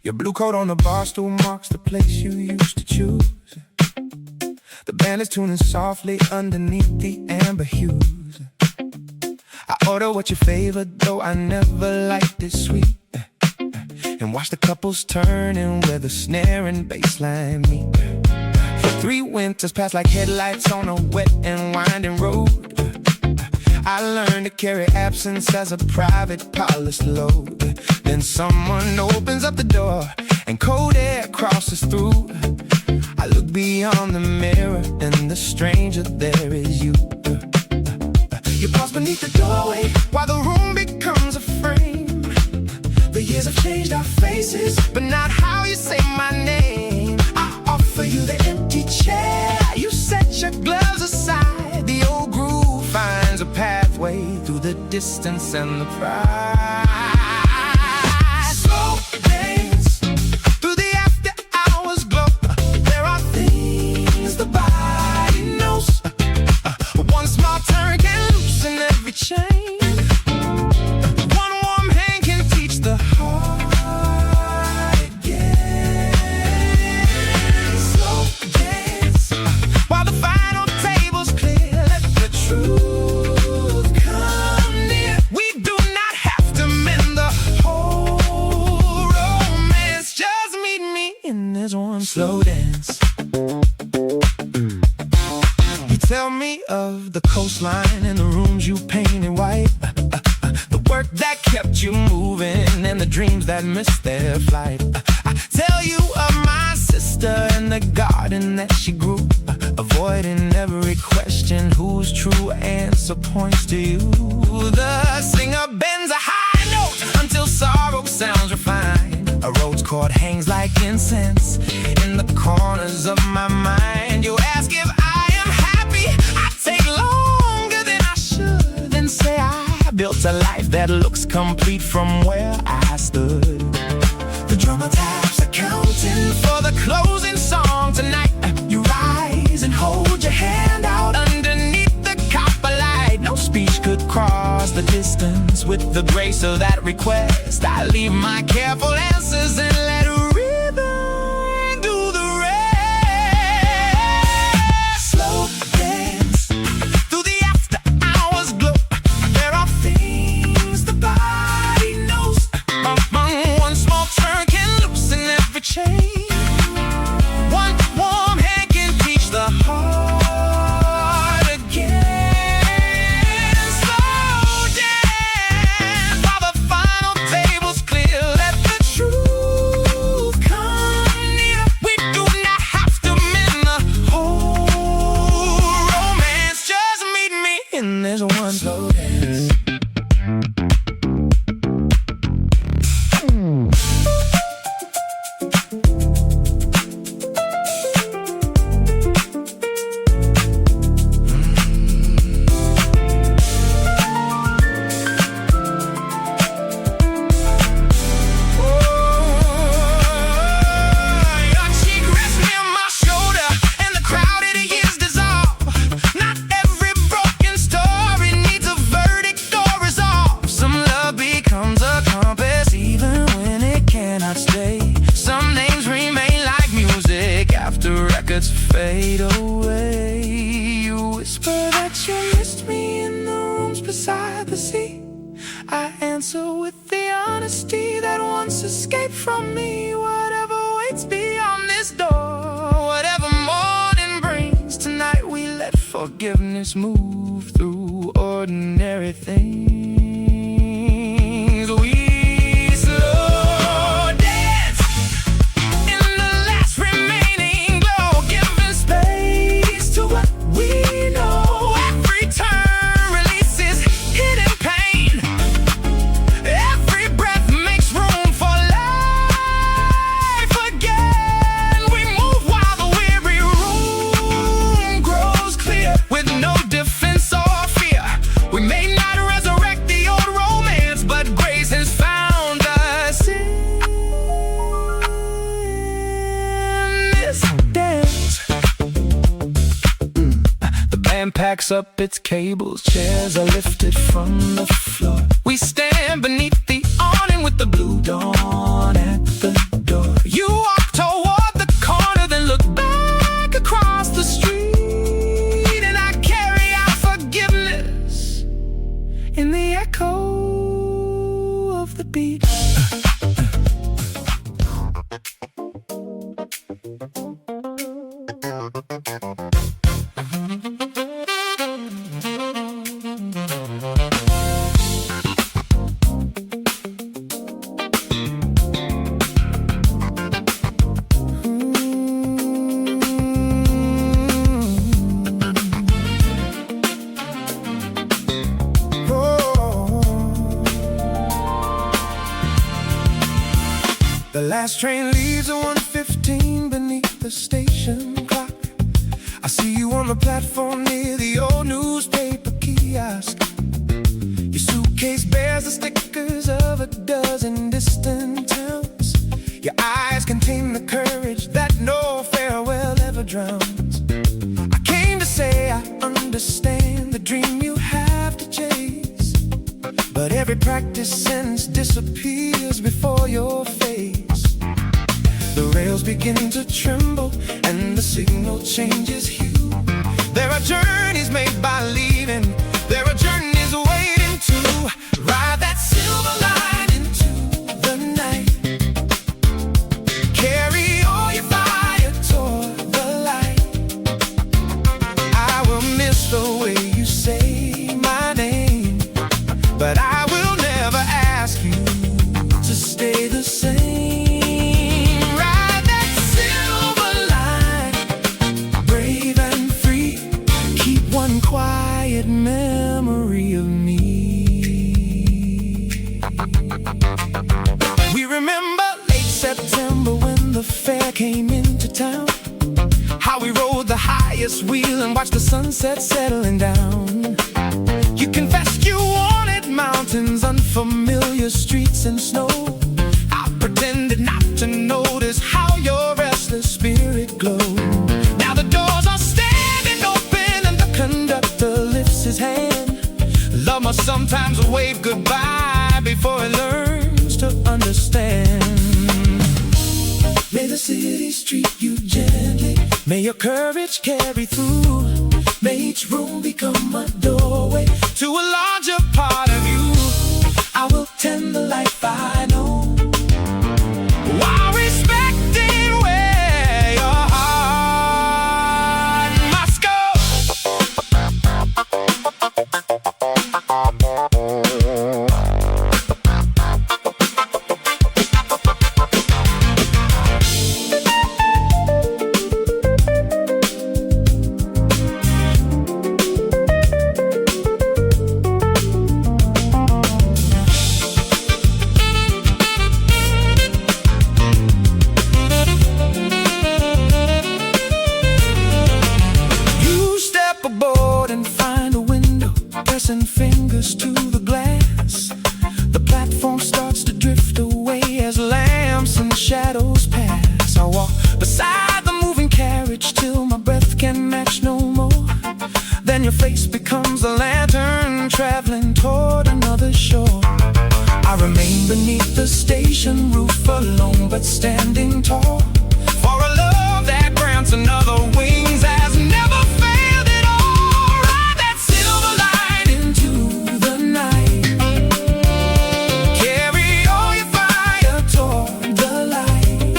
Your blue coat on the bar stool marks the place you used to choose. The band is tuning softly underneath the amber hues. I order what you favored, though I never liked it sweet, and watch the couples turning where the snare and bass line meet. 3 winters pass like headlights on a wet and winding road. I learned to carry absence as a private polished load. Then someone opens up the door and cold air crosses through. I look beyond the mirror and the stranger there is you. You pause beneath the doorway while the room becomes a frame. The years a pathway through the distance and the pride. Slow dance through the after hours glow. There are things the body knows. One small turn can loosen every chain. One warm hand can teach the heart again. Slow dance while the final table's clear. Let the truth come near. We do not have to mend the whole romance. Just meet me in this one slow dance. You tell me of the coastline and the rooms you painted white, the work that kept you moving and the dreams that missed their flight. I tell you of my sister and the garden that she grew, avoiding every question whose true answer points to you. The singer bends a high note until sorrow sounds refined. A Rhodes chord hangs like incense in the corners of my mind. You ask if I am happy, I take longer than I should, then say I built a life that looks complete from where I stood. The drummer taps are counting for the closing song tonight. You rise and hold your hand out underneath the copper light. No speech could cross the distance with the grace of that request. I leave my careful answers and let rhythm do the rest. Slow dance through the after hours glow. There are things the body knows. One small turn can loosen every chain. One warm hand can teach the heart again. Slow dance while the final table's clear. Let the truth come near. We do not have to mend the whole romance. Just meet me in this one slow dance. Your cheek rests near my shoulder and the crowded years dissolve. Not every broken story needs a verdict or resolve. Some love becomes a compass even when it cannot stay. Some names remain like music after records fade away. You whisper that you missed me in the rooms beside the sea. I answer with the honesty that once escaped from me. Whatever waits beyond this door, whatever morning brings, tonight we let forgiveness move through ordinary things. We slow dance in the last remaining glow, giving space to what we know. Every turn releases hidden pain. Every breath makes room for life again. We move while the weary room grows clear. With no defense or fear, we may not resurrect the old romance, but grace has found us in this dance. The band packs up its cables, chairs are lifted from the floor. We stand beneath the awning with the blue dawn at the door. You walk toward the corner, then look back across the street, and I carry out forgiveness in the echo of the beat. The last train leaves at 1:15 beneath the station clock. I see you on the platform near the old newspaper kiosk. Every practice sentence disappears before your face. The rails begin to tremble and the signal changes hue. There are journeys made by leaving. There are journeys waiting to ride that silver line into the night. Carry all your fire toward the light. I will miss the way you say my name, but I will never ask you to stay the same. Ride that silver line, brave and free. Keep one quiet memory of me. We remember late September when the fair came into town. How we rode the highest wheel and watched the sunset settling down. You confessed you wanted mountains, unfamiliar streets and snow. I pretended not to notice how your restless spirit glowed. Now the doors are standing open and the conductor lifts his hand. Love must sometimes wave goodbye before it learns to understand. May the city treat you gently. May your courage carry through. May each room become a doorway to a larger part of you. I will tend the life I know, while respecting where your heart must go. Pressing fingers to the glass. The platform starts to drift away as lamps and shadows pass. I walk beside the moving carriage till my breath can match no more. Then your face becomes a lantern traveling toward another shore. I remain beneath the station roof alone but standing tall, for a love that grants another wings has never failed at all. Ride that silver line into the night. Carry all your fire toward the light.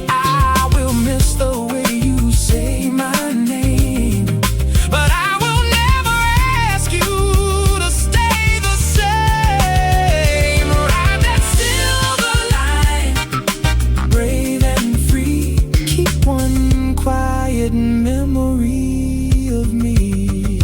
I will miss the way you say my name, but I will never ask you to stay the same. Ride that silver line, brave and free. Keep one quiet memory of me.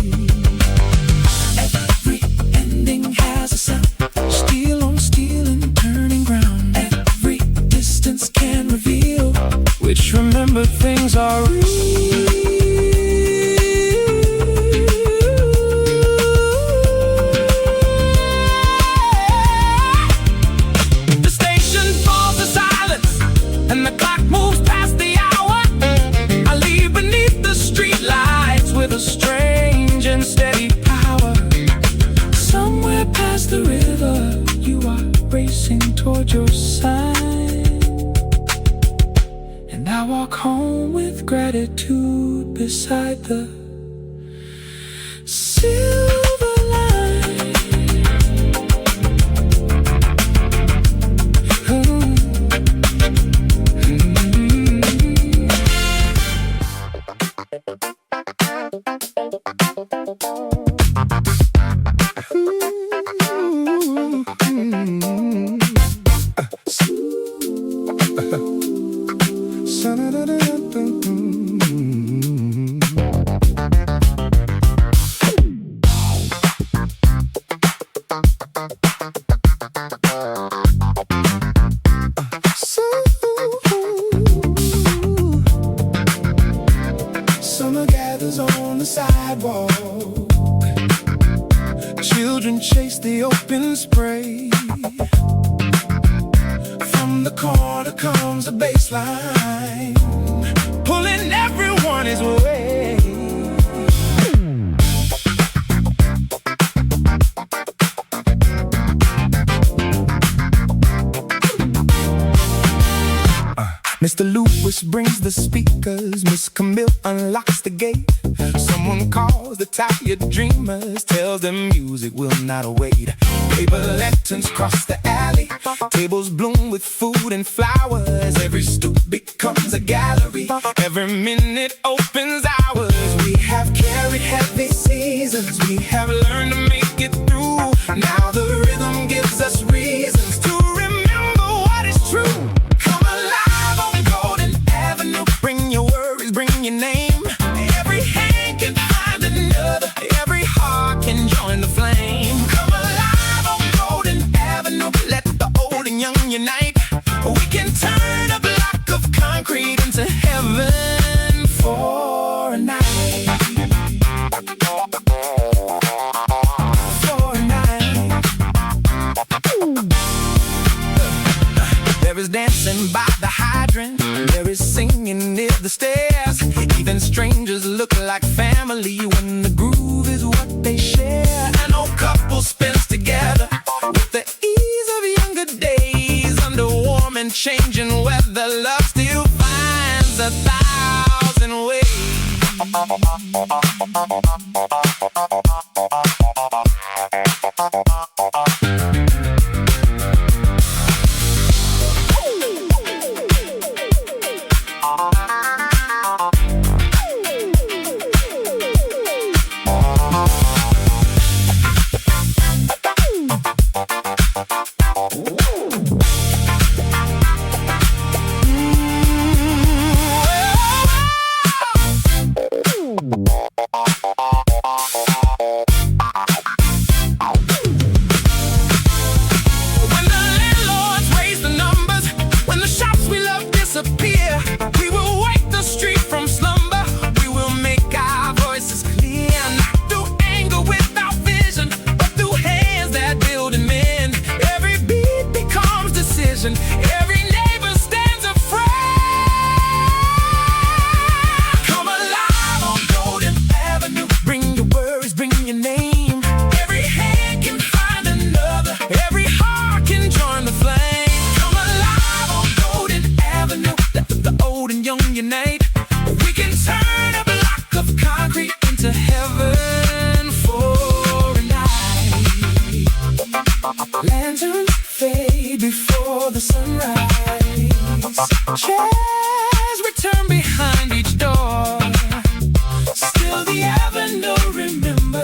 Every ending has a sound, steel on steel and turning ground. Every distance can reveal which remembered things are real. The station falls to silence and the clock moves past the hour. I leave beneath the street lights with a strange and steady power. Somewhere past the river, you are racing toward your sign, and I walk home with gratitude beside the silver line. Summer gathers on the sidewalk. Children chase the open spray. From the corner comes a bass line, pulling everyone his way. Mr. Lewis brings the speakers, Miss Camille unlocks the gate. Someone calls the tired dreamers, tells them music will not wait. Paper lanterns cross the alley, tables bloom with food and flowers. Every stoop becomes a gallery, every minute opens hours. We have carried heavy seasons, we have learned to make it through. Now the rhythm gives us reasons to remember what is true. Come alive on Golden Avenue, bring your worries, bring your name. Every hand can find another, every heart can join the flame. Come alive on Golden Avenue, let the old and young unite. We can turn a block of concrete into heaven for a night. There is dancing by the hydrant, there is singing near the stairs. Even strangers look like family when the groove is what they share. An old couple spins together with the ease of younger days. Under warm and changing weather, love still finds 1,000 ways. We will wake the street from slumber. We will make our voices clear, not through anger without vision, but through hands that build and mend. Every beat becomes decision, every neighbor stands afraid. Come alive on Golden Avenue, bring your worries, bring your name. Every hand can find another, every heart can join the flame. Unite. We can turn a block of concrete into heaven for a night. Lanterns fade before the sunrise. Chairs return behind each door. Still the avenue remembers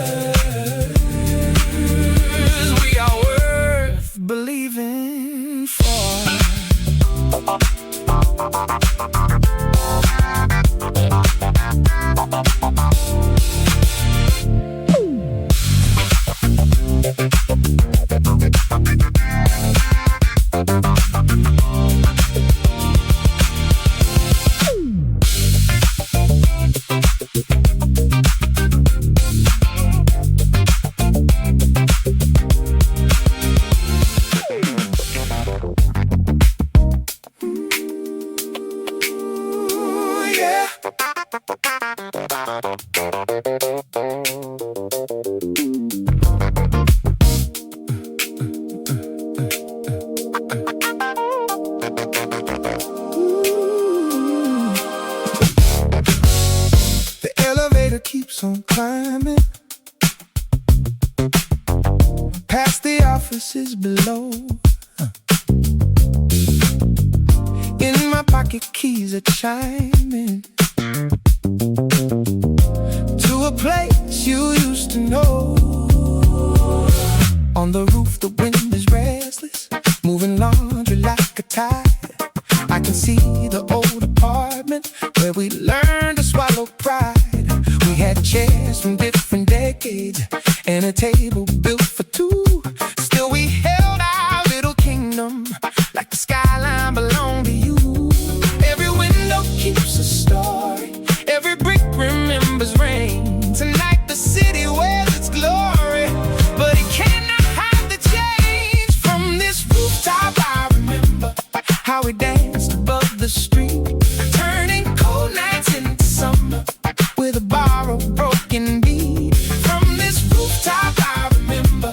we are worth believing for. Keeps on climbing past the offices below. In my pocket, keys are chiming to a place you used to know. On the roof, the wind is restless, moving laundry like a tide. I can see the old apartment where we learned to swallow pride. We had chairs from different decades and a table built for two. Still we held our little kingdom like the skyline belonged to you. Every window keeps a story, every brick remembers rain. Tonight the city wears its glory, but it cannot hide the change. From this rooftop I remember how we danced above the street, turning cold nights into summer with a borrowed broken beat. From this rooftop I remember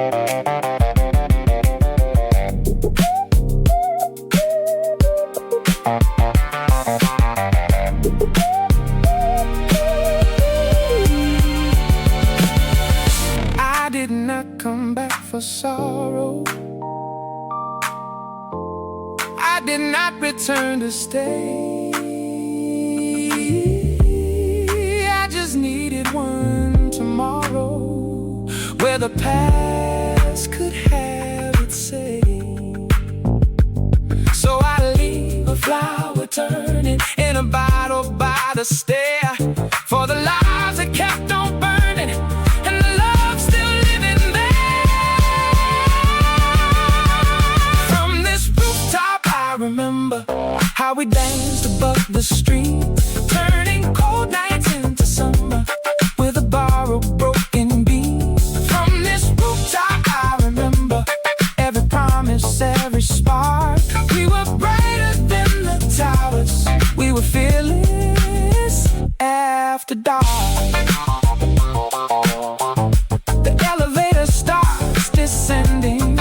I did not come back for sorrow. I did not return to stay. I just needed one tomorrow where the past could have its say. So I leave a flower turning in a bottle by the stair for the lives that kept on burning and the love still living there. From this rooftop I remember how we danced above the street, turning cold nights into summer with a borrowed broken beat. From this rooftop I remember every promise, every spark. We were brighter than the towers, we were fearless after dark. The elevator starts descending,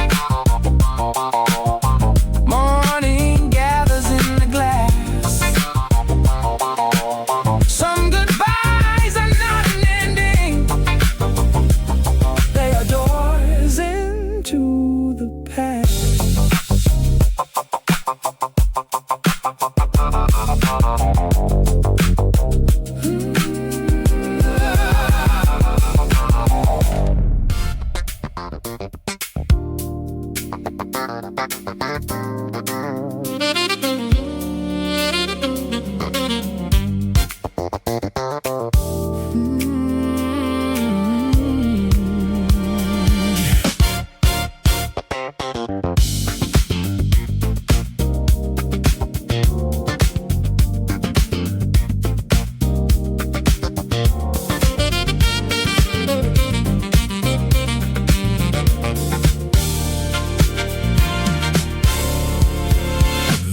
morning gathers in the glass. Some goodbyes are not an ending, they are doors into the past.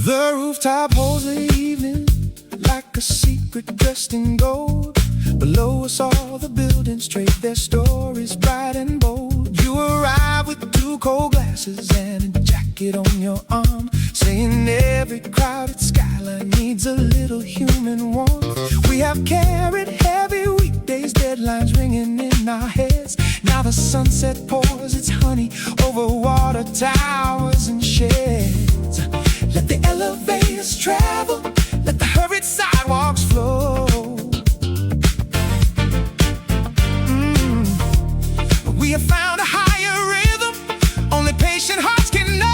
The rooftop holds the evening like a secret dressed in gold. Below us all the buildings trade their stories bright and bold. You arrive with 2 cold glasses and a jacket on your arm, saying every crowded skyline needs a little human warmth. We have carried heavy weekdays, deadlines ringing in our heads. Now the sunset pours its honey over water towers and sheds. Let the elevators travel, let the hurried sidewalks flow. We have found a higher rhythm, only patient hearts can know.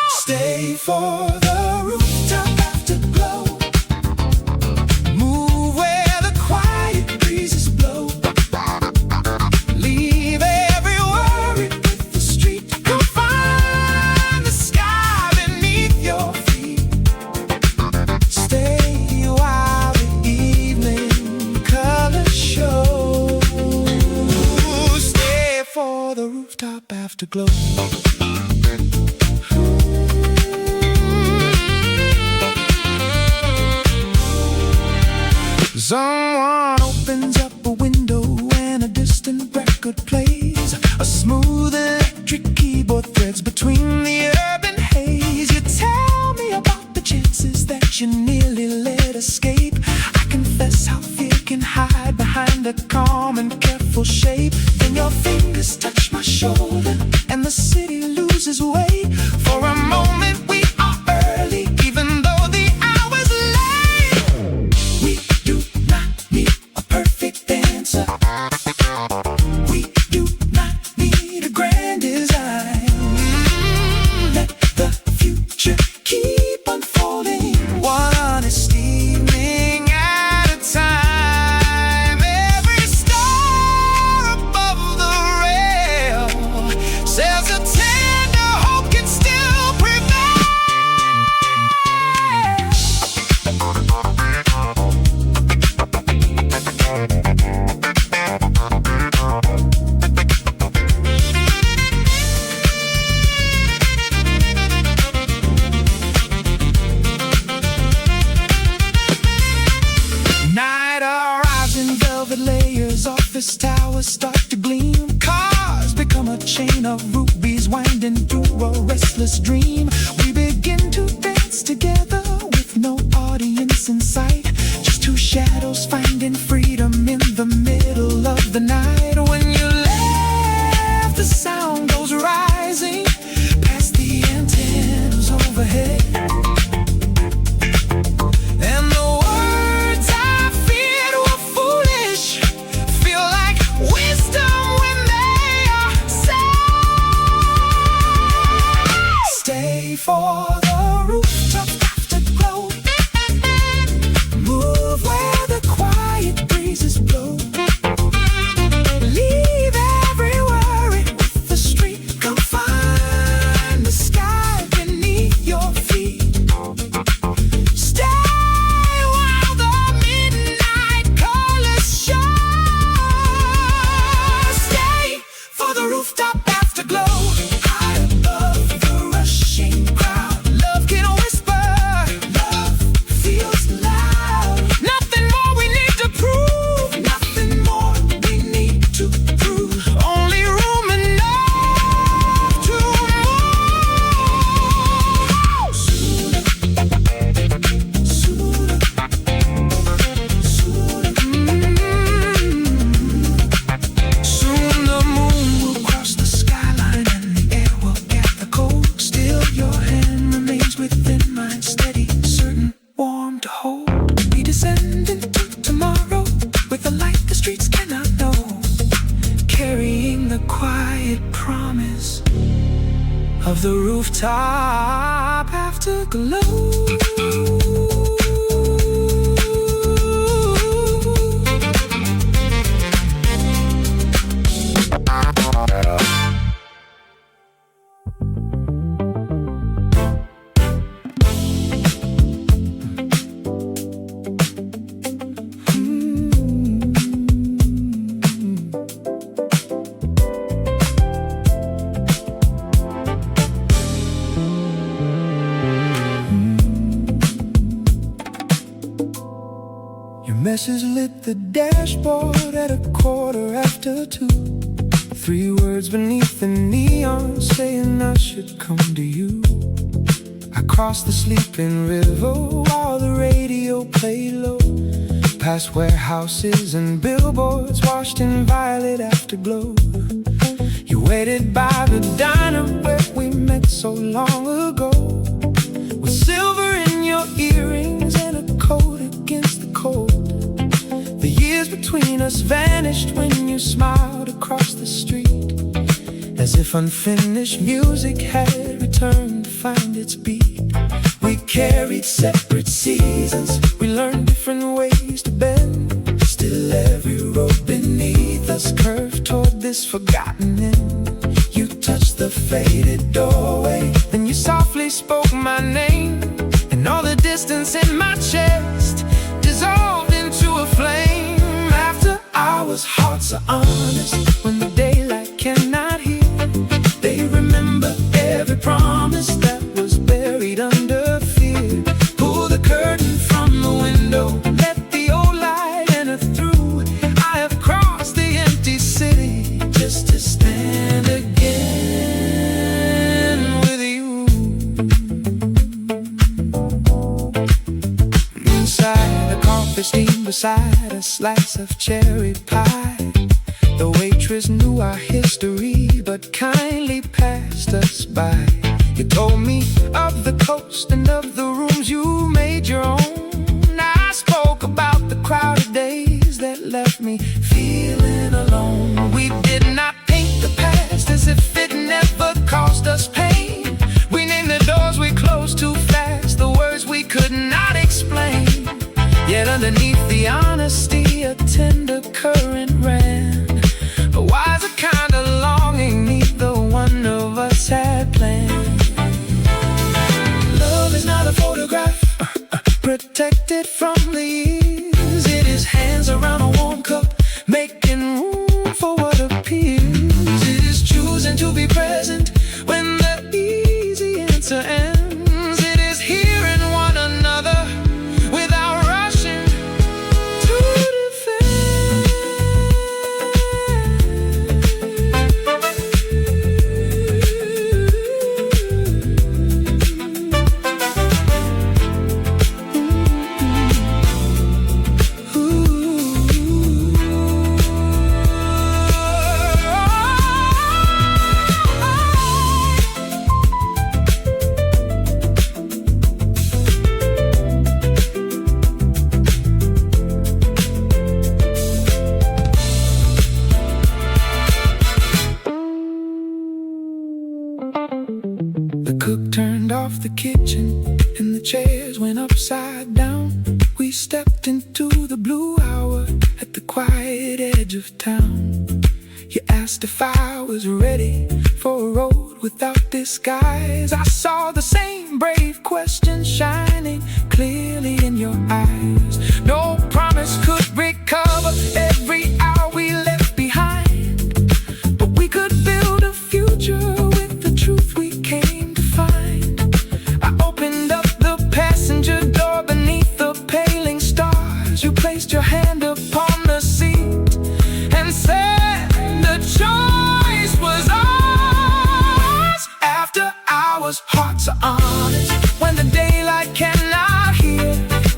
Stay for the rooftop afterglow. Move where the quiet breezes blow. Leave every worry with the street. You'll find the sky beneath your feet. Stay while the evening colors show. Stay for the rooftop afterglow. Someone opens up a window and a distant record plays. A smooth electric keyboard threads between the urban haze. You tell me about the chances that you nearly let escape. I confess how fear can hide behind a calm and careful shape. Then your fingers touch my shoulder and the city loses way. For a moment we are early, even though the hour's late. We do not need a perfect answer. We do not need a grand design. Let the future keep unfolding, one honest evening at a time. Every star above the rail says a tender hope can still prevail. Night arrives in velvet layers, office towers start to gleam. restless dream. We begin to dance together with no audience in sight, just two shadows finding freedom in the middle of the night. When you laugh, the sound goes rising past the antennas overhead, and the words I feared were foolish feel like wisdom when they are said. Stay for the rooftop afterglow, move where the quiet breezes blow, leave every worry with the street. Come find the sky beneath your feet. Stay while the midnight colors show. Stay for the rooftop afterglow, high above the rushing crowd. Love can whisper, love feels loud. Nothing more we need to prove, nothing more we need to prove. Only room enough to move. Sooner, sooner, soon the moon will cross the skyline and the air will gather cold. Still your hand remains within mine, steady, certain, warm to hold. We descend into tomorrow with a light the streets cannot know, carrying the quiet promise of the rooftop afterglow. Your message lit the dashboard at 2:15. 3 words beneath the neon saying I should come to you. I crossed the sleeping river while the radio played low, past warehouses and billboards washed in violet afterglow. You waited by the diner where we met so long ago, with silver in your earrings and a coat against the cold. The years between us vanished when you smiled across the street, as if unfinished music had returned to find its beat. We carried separate seasons, we learned different ways to bend. Still every road beneath us curved toward this forgotten end. You touched the faded doorway, then you softly spoke my name, and all the distance in my chest dissolved into a flame. After hours, hearts are honest when the daylight cannot hear. They remember every promise that was buried under fear. Pull the curtain from the window, let the old light enter through. I have crossed the empty city just to stand again with you. Inside a coffee steam beside a slice of cherry pie, the waitress knew our history but kindly passed us by. You told me of the coast and of the rooms you made your own. I spoke about the crowded days that left me feeling alone. We did not paint the past as if it never caused us pain. We named the doors we closed too fast, the words we could not explain. Yet underneath the honesty a tender current ran, a wiser kind of longing neither one of us had planned. Love is not a photograph, protected from the years. It is hands around a warm cup, making room for what appears. It is choosing to be present when the easy answer ends. It is hearing one another without rushing to cook turned off the kitchen and the chairs went upside down. We stepped into the blue hour at the quiet edge of town. You asked if I was ready for a road without disguise. I saw the same brave question shining clearly in your eyes. No promise could recover every hour we left behind, but we could build a future with the truth we came to find. I opened up the passenger door beneath the paling stars. You placed your hand upon the seat and said the choice was ours. After hours, hearts are honest. When the daylight cannot hear,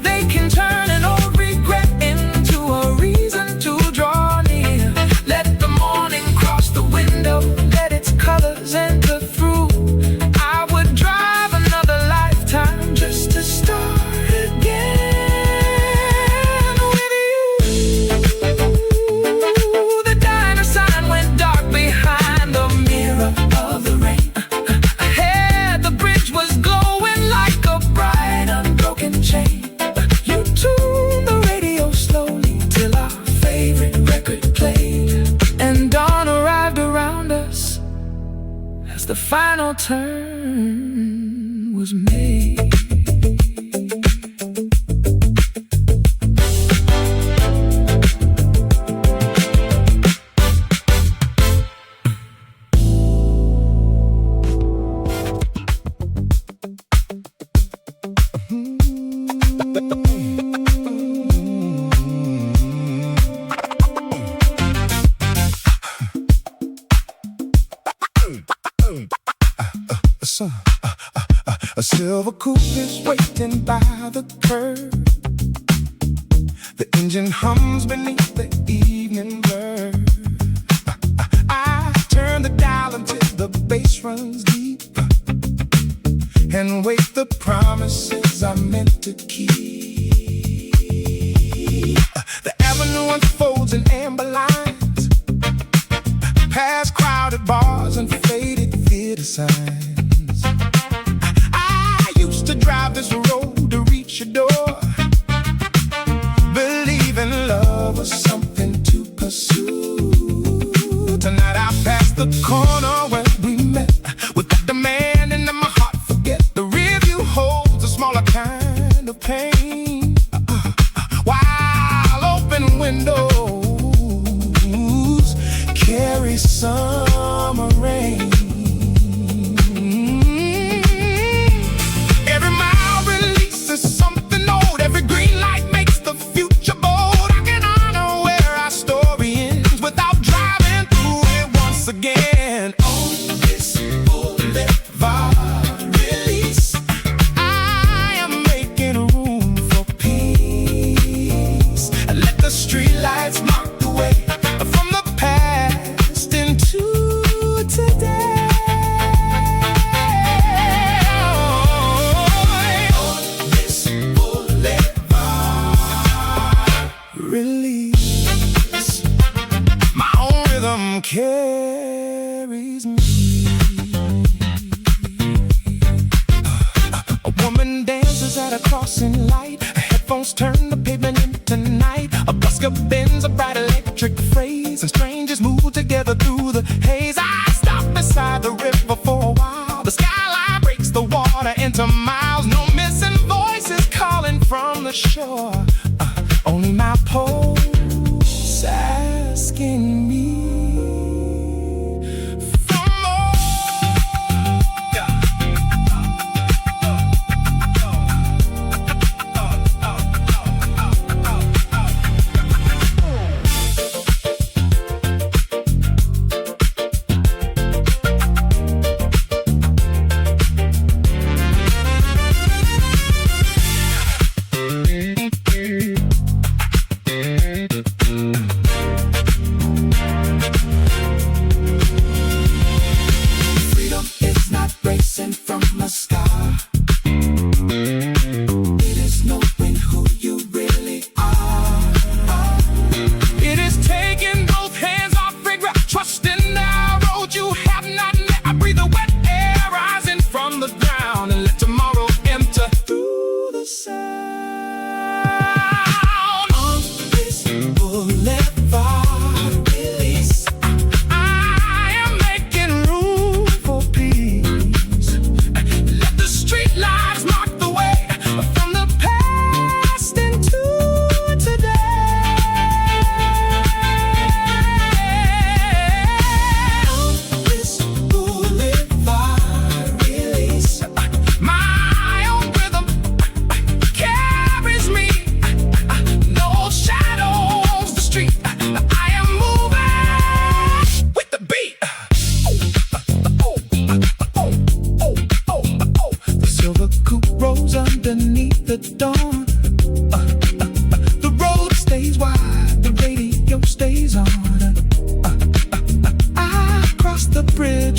they can turn an old regret into a reason to draw near. Let the morning cross the window, let its colors enter through. I would drive another lifetime just to start again with you. The diner sign went dark behind the mirror of the rain. Ahead the bridge was glowing like a bright unbroken chain. You tuned the radio slowly till our favorite record played, and dawn arrived around us as the final turn was made. A silver coupe is waiting by the curb. The engine hums beneath the evening blur. I turn the dial until the bass runs deep, and wait the promises I meant to keep. The avenue unfolds in amber lines, past crowded bars and faded theater signs. To drive this road to reach your door, believing love was something to pursue. Tonight I passed the corner where we met, with that demand and in my heart forget. The rear view holds a smaller kind of pain, while open windows carry summer rain. Again on this boulevard release, I am making room for peace. Let the street lights mark the way from the past into today. On this boulevard release, my own rhythm carries me. A woman dances at a crossing light. Her headphones turn the pavement into night. A busker bends a bright electric phrase, and strangers move together through the haze. I stop beside the river for a while. The skyline breaks the water into miles. No missing voices calling from the shore, only my pulse asking me.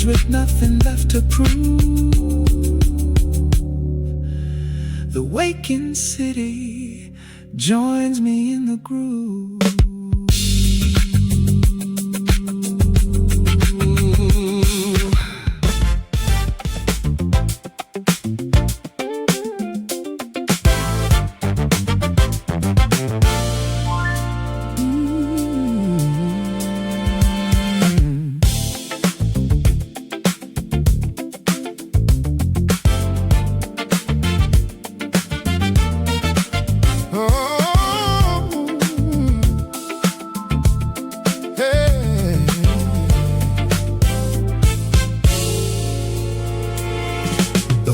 bridge with nothing left to prove. The waking city joins me in the groove.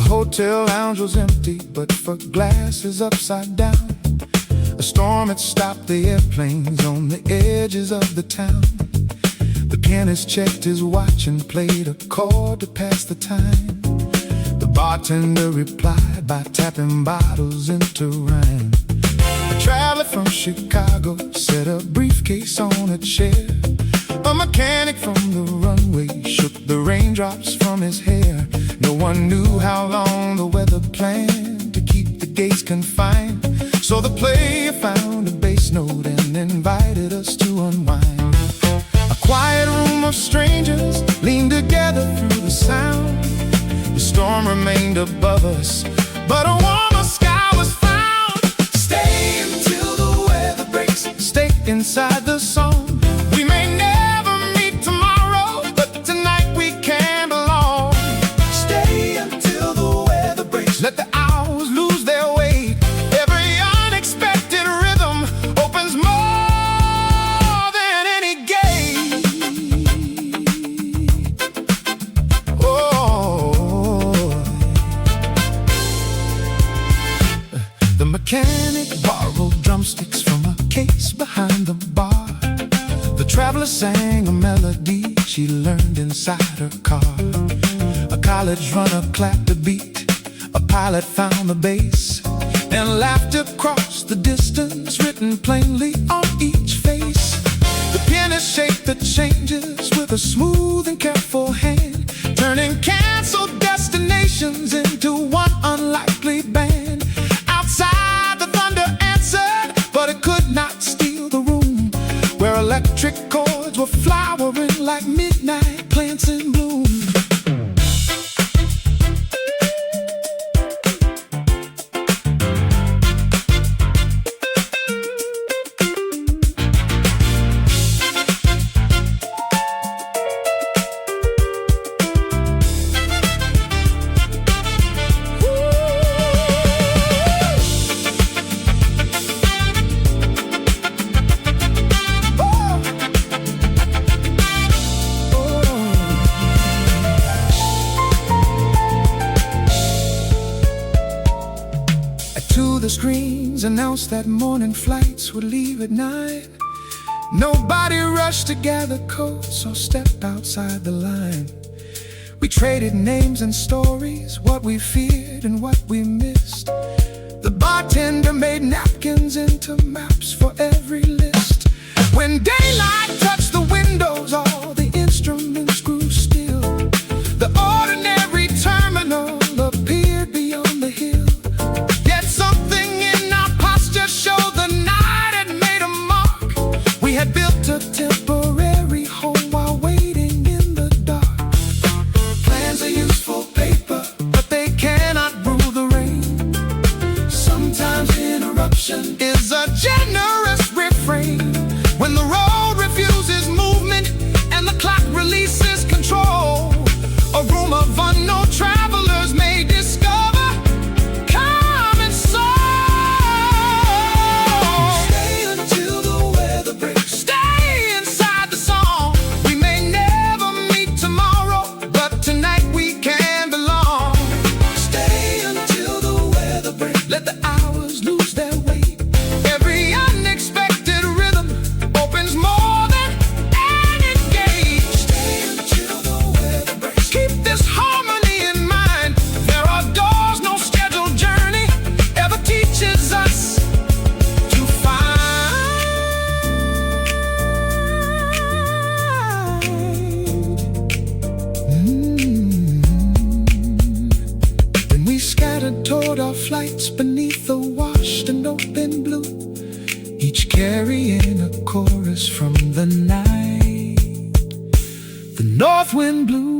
Hotel lounge was empty, but for glasses upside down. A storm had stopped the airplanes on the edges of the town. The pianist checked his watch and played a chord to pass the time. The bartender replied by tapping bottles into rhyme. A traveler from Chicago set a briefcase on a chair. A mechanic from the runway shook the raindrops from his hair. No one knew how long the weather planned to keep the gates confined. So the player found a bass note and invited us to unwind. A quiet room of strangers leaned together through the sound. The storm remained above us, but a warmer sky was found. Stay until the weather breaks, stay inside the song. We may never meet tomorrow, but tonight we can belong. Stay until the weather breaks, let the hours lose their weight. Every unexpected rhythm opens more than any gate. Oh, the mechanic borrowed drumsticks from a case behind the bar. The traveler sang a melody she learned inside her car. A college runner clapped a beat, a pilot found the bass, and laughter crossed the distance written plainly on each face. The pianist shaped the changes with a smooth and careful hand, turning canceled destinations into one unlikely band. Outside the thunder answered, but it could not steal the room where electric chords were flowering like midnight plants in bloom. The screens announced that morning flights would leave at 9. Nobody rushed to gather coats or step outside the line. We traded names and stories, what we feared and what we missed. The bartender made napkins into maps for every list. When daylight touched the windows, all the instruments grew still. The ordinary terminal appeared beyond the hill. Yet something in our posture showed the night had made a mark. We had built a temporary home while waiting in the dark. Plans are useful paper, but they cannot rule the rain. Sometimes interruption is a generous refrain. When the road refuses movement, the north wind blew.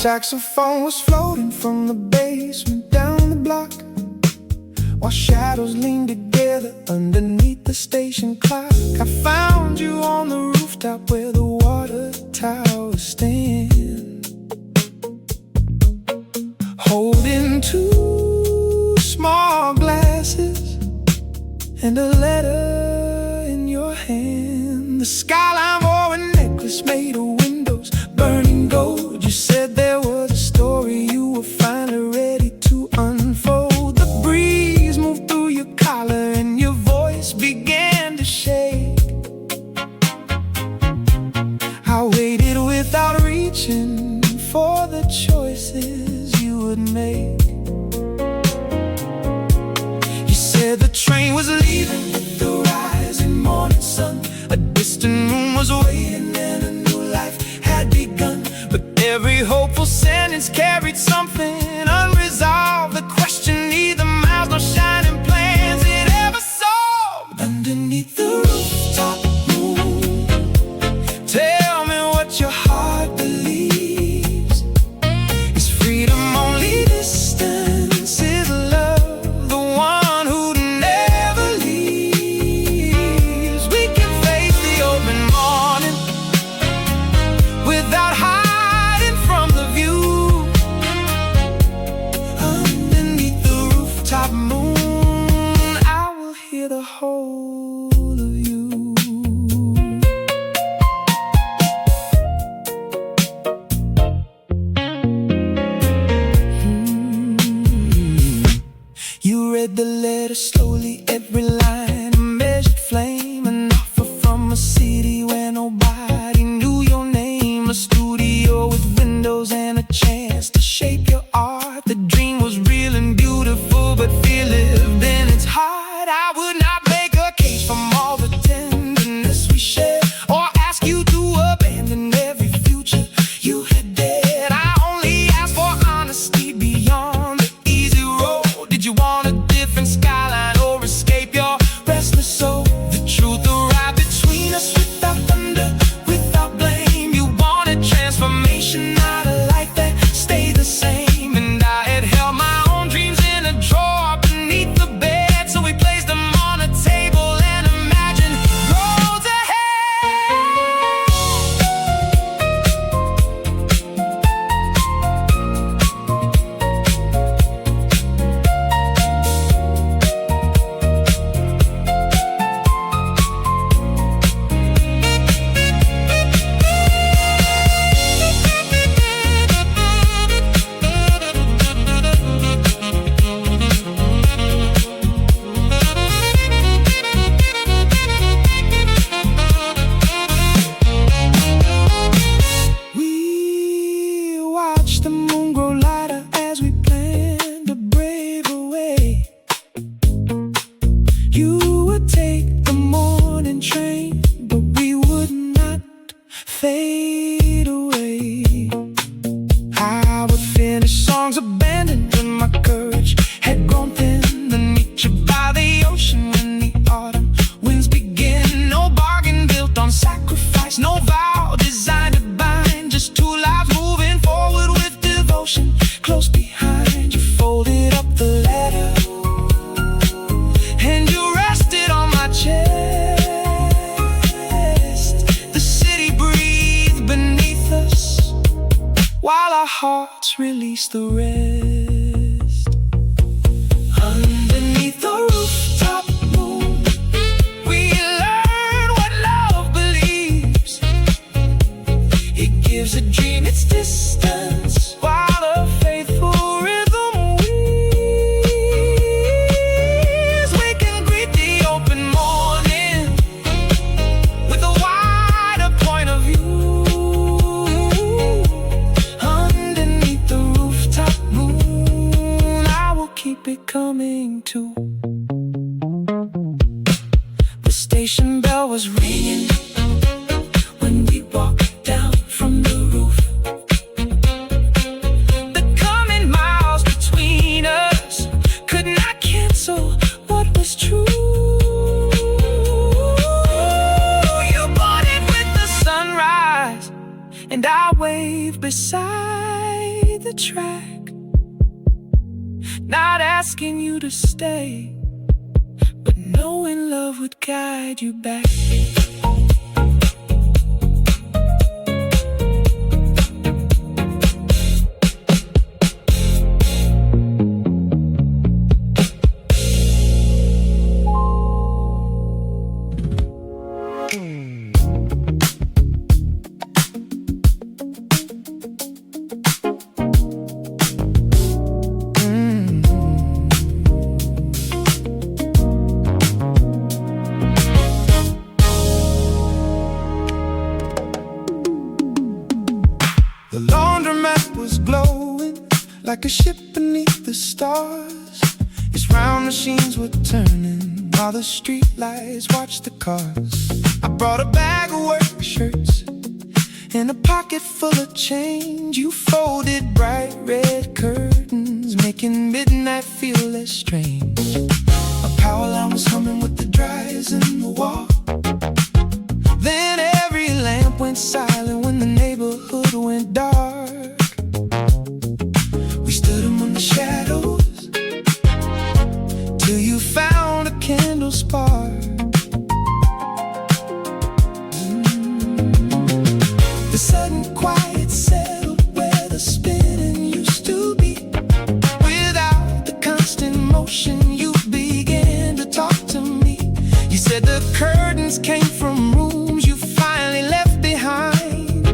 Saxophone was floating from the basement down the block, while shadows leaned together underneath the station clock. I found you on the rooftop where the water towers stand, holding two small glasses and a letter in your hand. The skyline wore a necklace made of windows burning gold. You said there was a story you were finally ready to unfold. The breeze moved through your collar and your voice began to shake. I waited without reaching for the choices you would make. You said the train was leaving with the rising morning sun. A distant room was waiting and a new life had begun. But every hopeful sentence carried something unresolved. The question neither miles nor shining plans it ever solved. Underneath the rooftop moon, tell me what your heart believes. Is freedom only distance? Is love the one who never leaves? We can face the open morning without hiding from the view. Underneath the rooftop moon, I will hear the whole of you. You read the letter slowly, every line a measured flame. An offer from a city where nobody knew your name. A studio with windows and a chance to shape your art. The dream was real and beautiful, but fear lived in its heart. I would not make a case from all the tenderness we shared, or ask you to abandon every future you had dared. I only asked for honesty beyond the easy road. Did you want a different skyline or escape your restless soul? The truth arrived between us without thunder, without blame. You wanted transformation, not a life that stayed the same. And I had held my own dreams in a drawer beneath the bed, so we placed them on a table and imagined roads ahead. We watched the moon grow lighter as we planned a braver way. You would take the morning train, but we would not fade away. I would finish songs abandoned when my courage had grown thin. And meet you by the ocean when the autumn winds begin. No bargain built on sacrifice, no vow designed to bind. Just two lives moving forward with devotion. Close behind you, folded up the letter, and you rested on my chest. The city breathed beneath us while our hearts released the rest. Underneath the rooftop moon, we learned what love believes. It gives a dream its distance, while a faithful rhythm might be coming too. The station bell was ringing when we walked down from the roof. The coming miles between us could not cancel what was true. You boarded with the sunrise, and I waved beside the track, not asking you to stay, but knowing love would guide you back. The laundromat was glowing like a ship beneath the stars. Its round machines were turning while the street lights watched the cars. I brought a bag of work shirts and a pocket full of change. You folded bright red curtains, making midnight feel less strange. A power line was humming with the dryers in the wall. Then every lamp went silent when the neighborhood went dark. We stood among the shadows till you found a candle spark. The sudden quiet settled where the spinning used to be. Without the constant motion, you began to talk to me. You said the curtains came from rooms you finally left behind,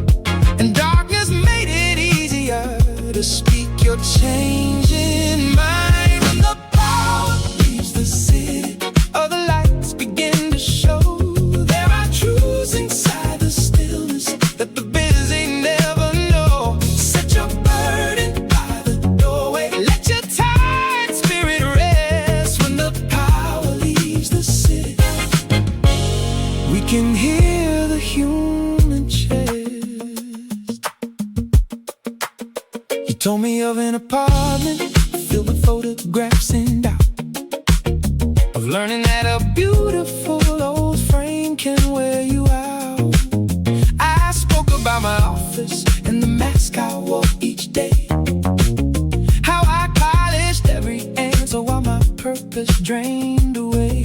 and darkness made it easier to speak your changing mind. When the power leaves the city, other lights begin to show. There are truths inside the stillness that the busy never know. Set your burden by the doorway, let your tired spirit rest. When the power leaves the city, we can hear the human chest. You told me of an apartment filled with photographs and doubt, of learning that a beautiful old frame can wear you out. I spoke about my office and the mask I wore each day, how I polished every answer while my purpose drained away.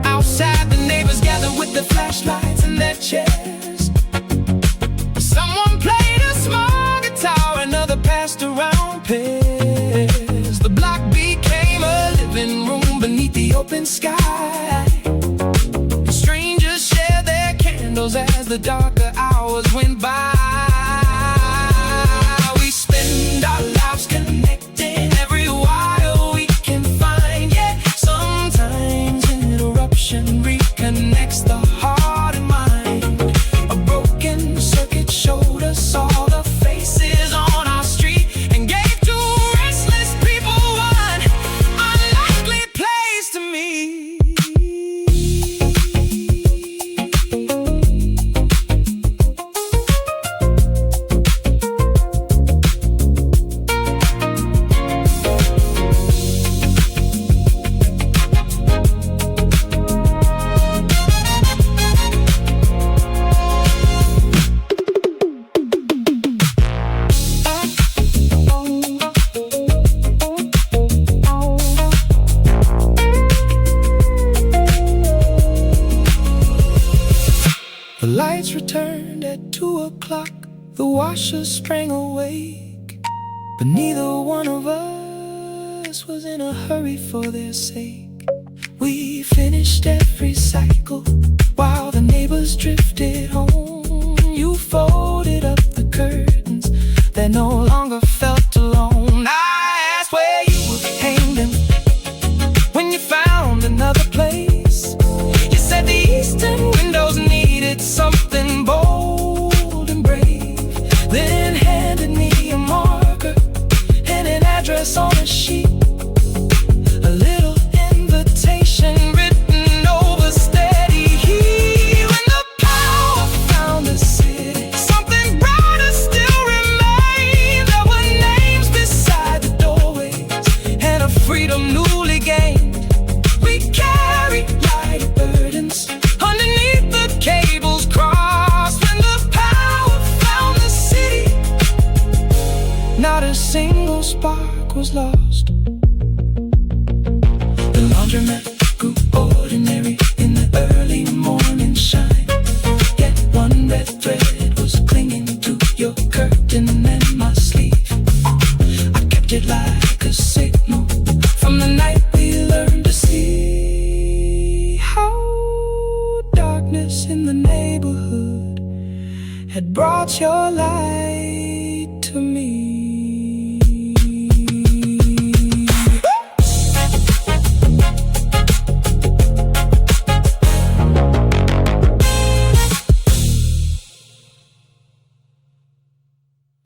Outside, the neighbors gathered with their flashlights and their chairs. Someone played a small guitar, another passed around pairs. The block became a living room beneath the open sky. Strangers shared their candles as the darker hours went by. We spend our lives connecting every wire we can find. Yeah, sometimes interruption reconnects the heart and mind. A broken circuit showed us all the faces on our street and gave to restless people one unlikely place to meet. The lights returned at 2 o'clock. The washers sprang awake, but neither one of us was in a hurry for their sake. We finished every cycle while the neighbors drifted home. You folded up the curtains that no longer felt alone. I asked where you would hang them when you found another place. You said the eastern windows needed something bold and brave, then handed me a marker and an address on a sheet. spark was lost. The laundromat grew ordinary in the early morning shine. Yet one red thread was clinging to your curtain and my sleeve. I kept it like a signal from the night we learned to see. How darkness in the neighborhood had brought your light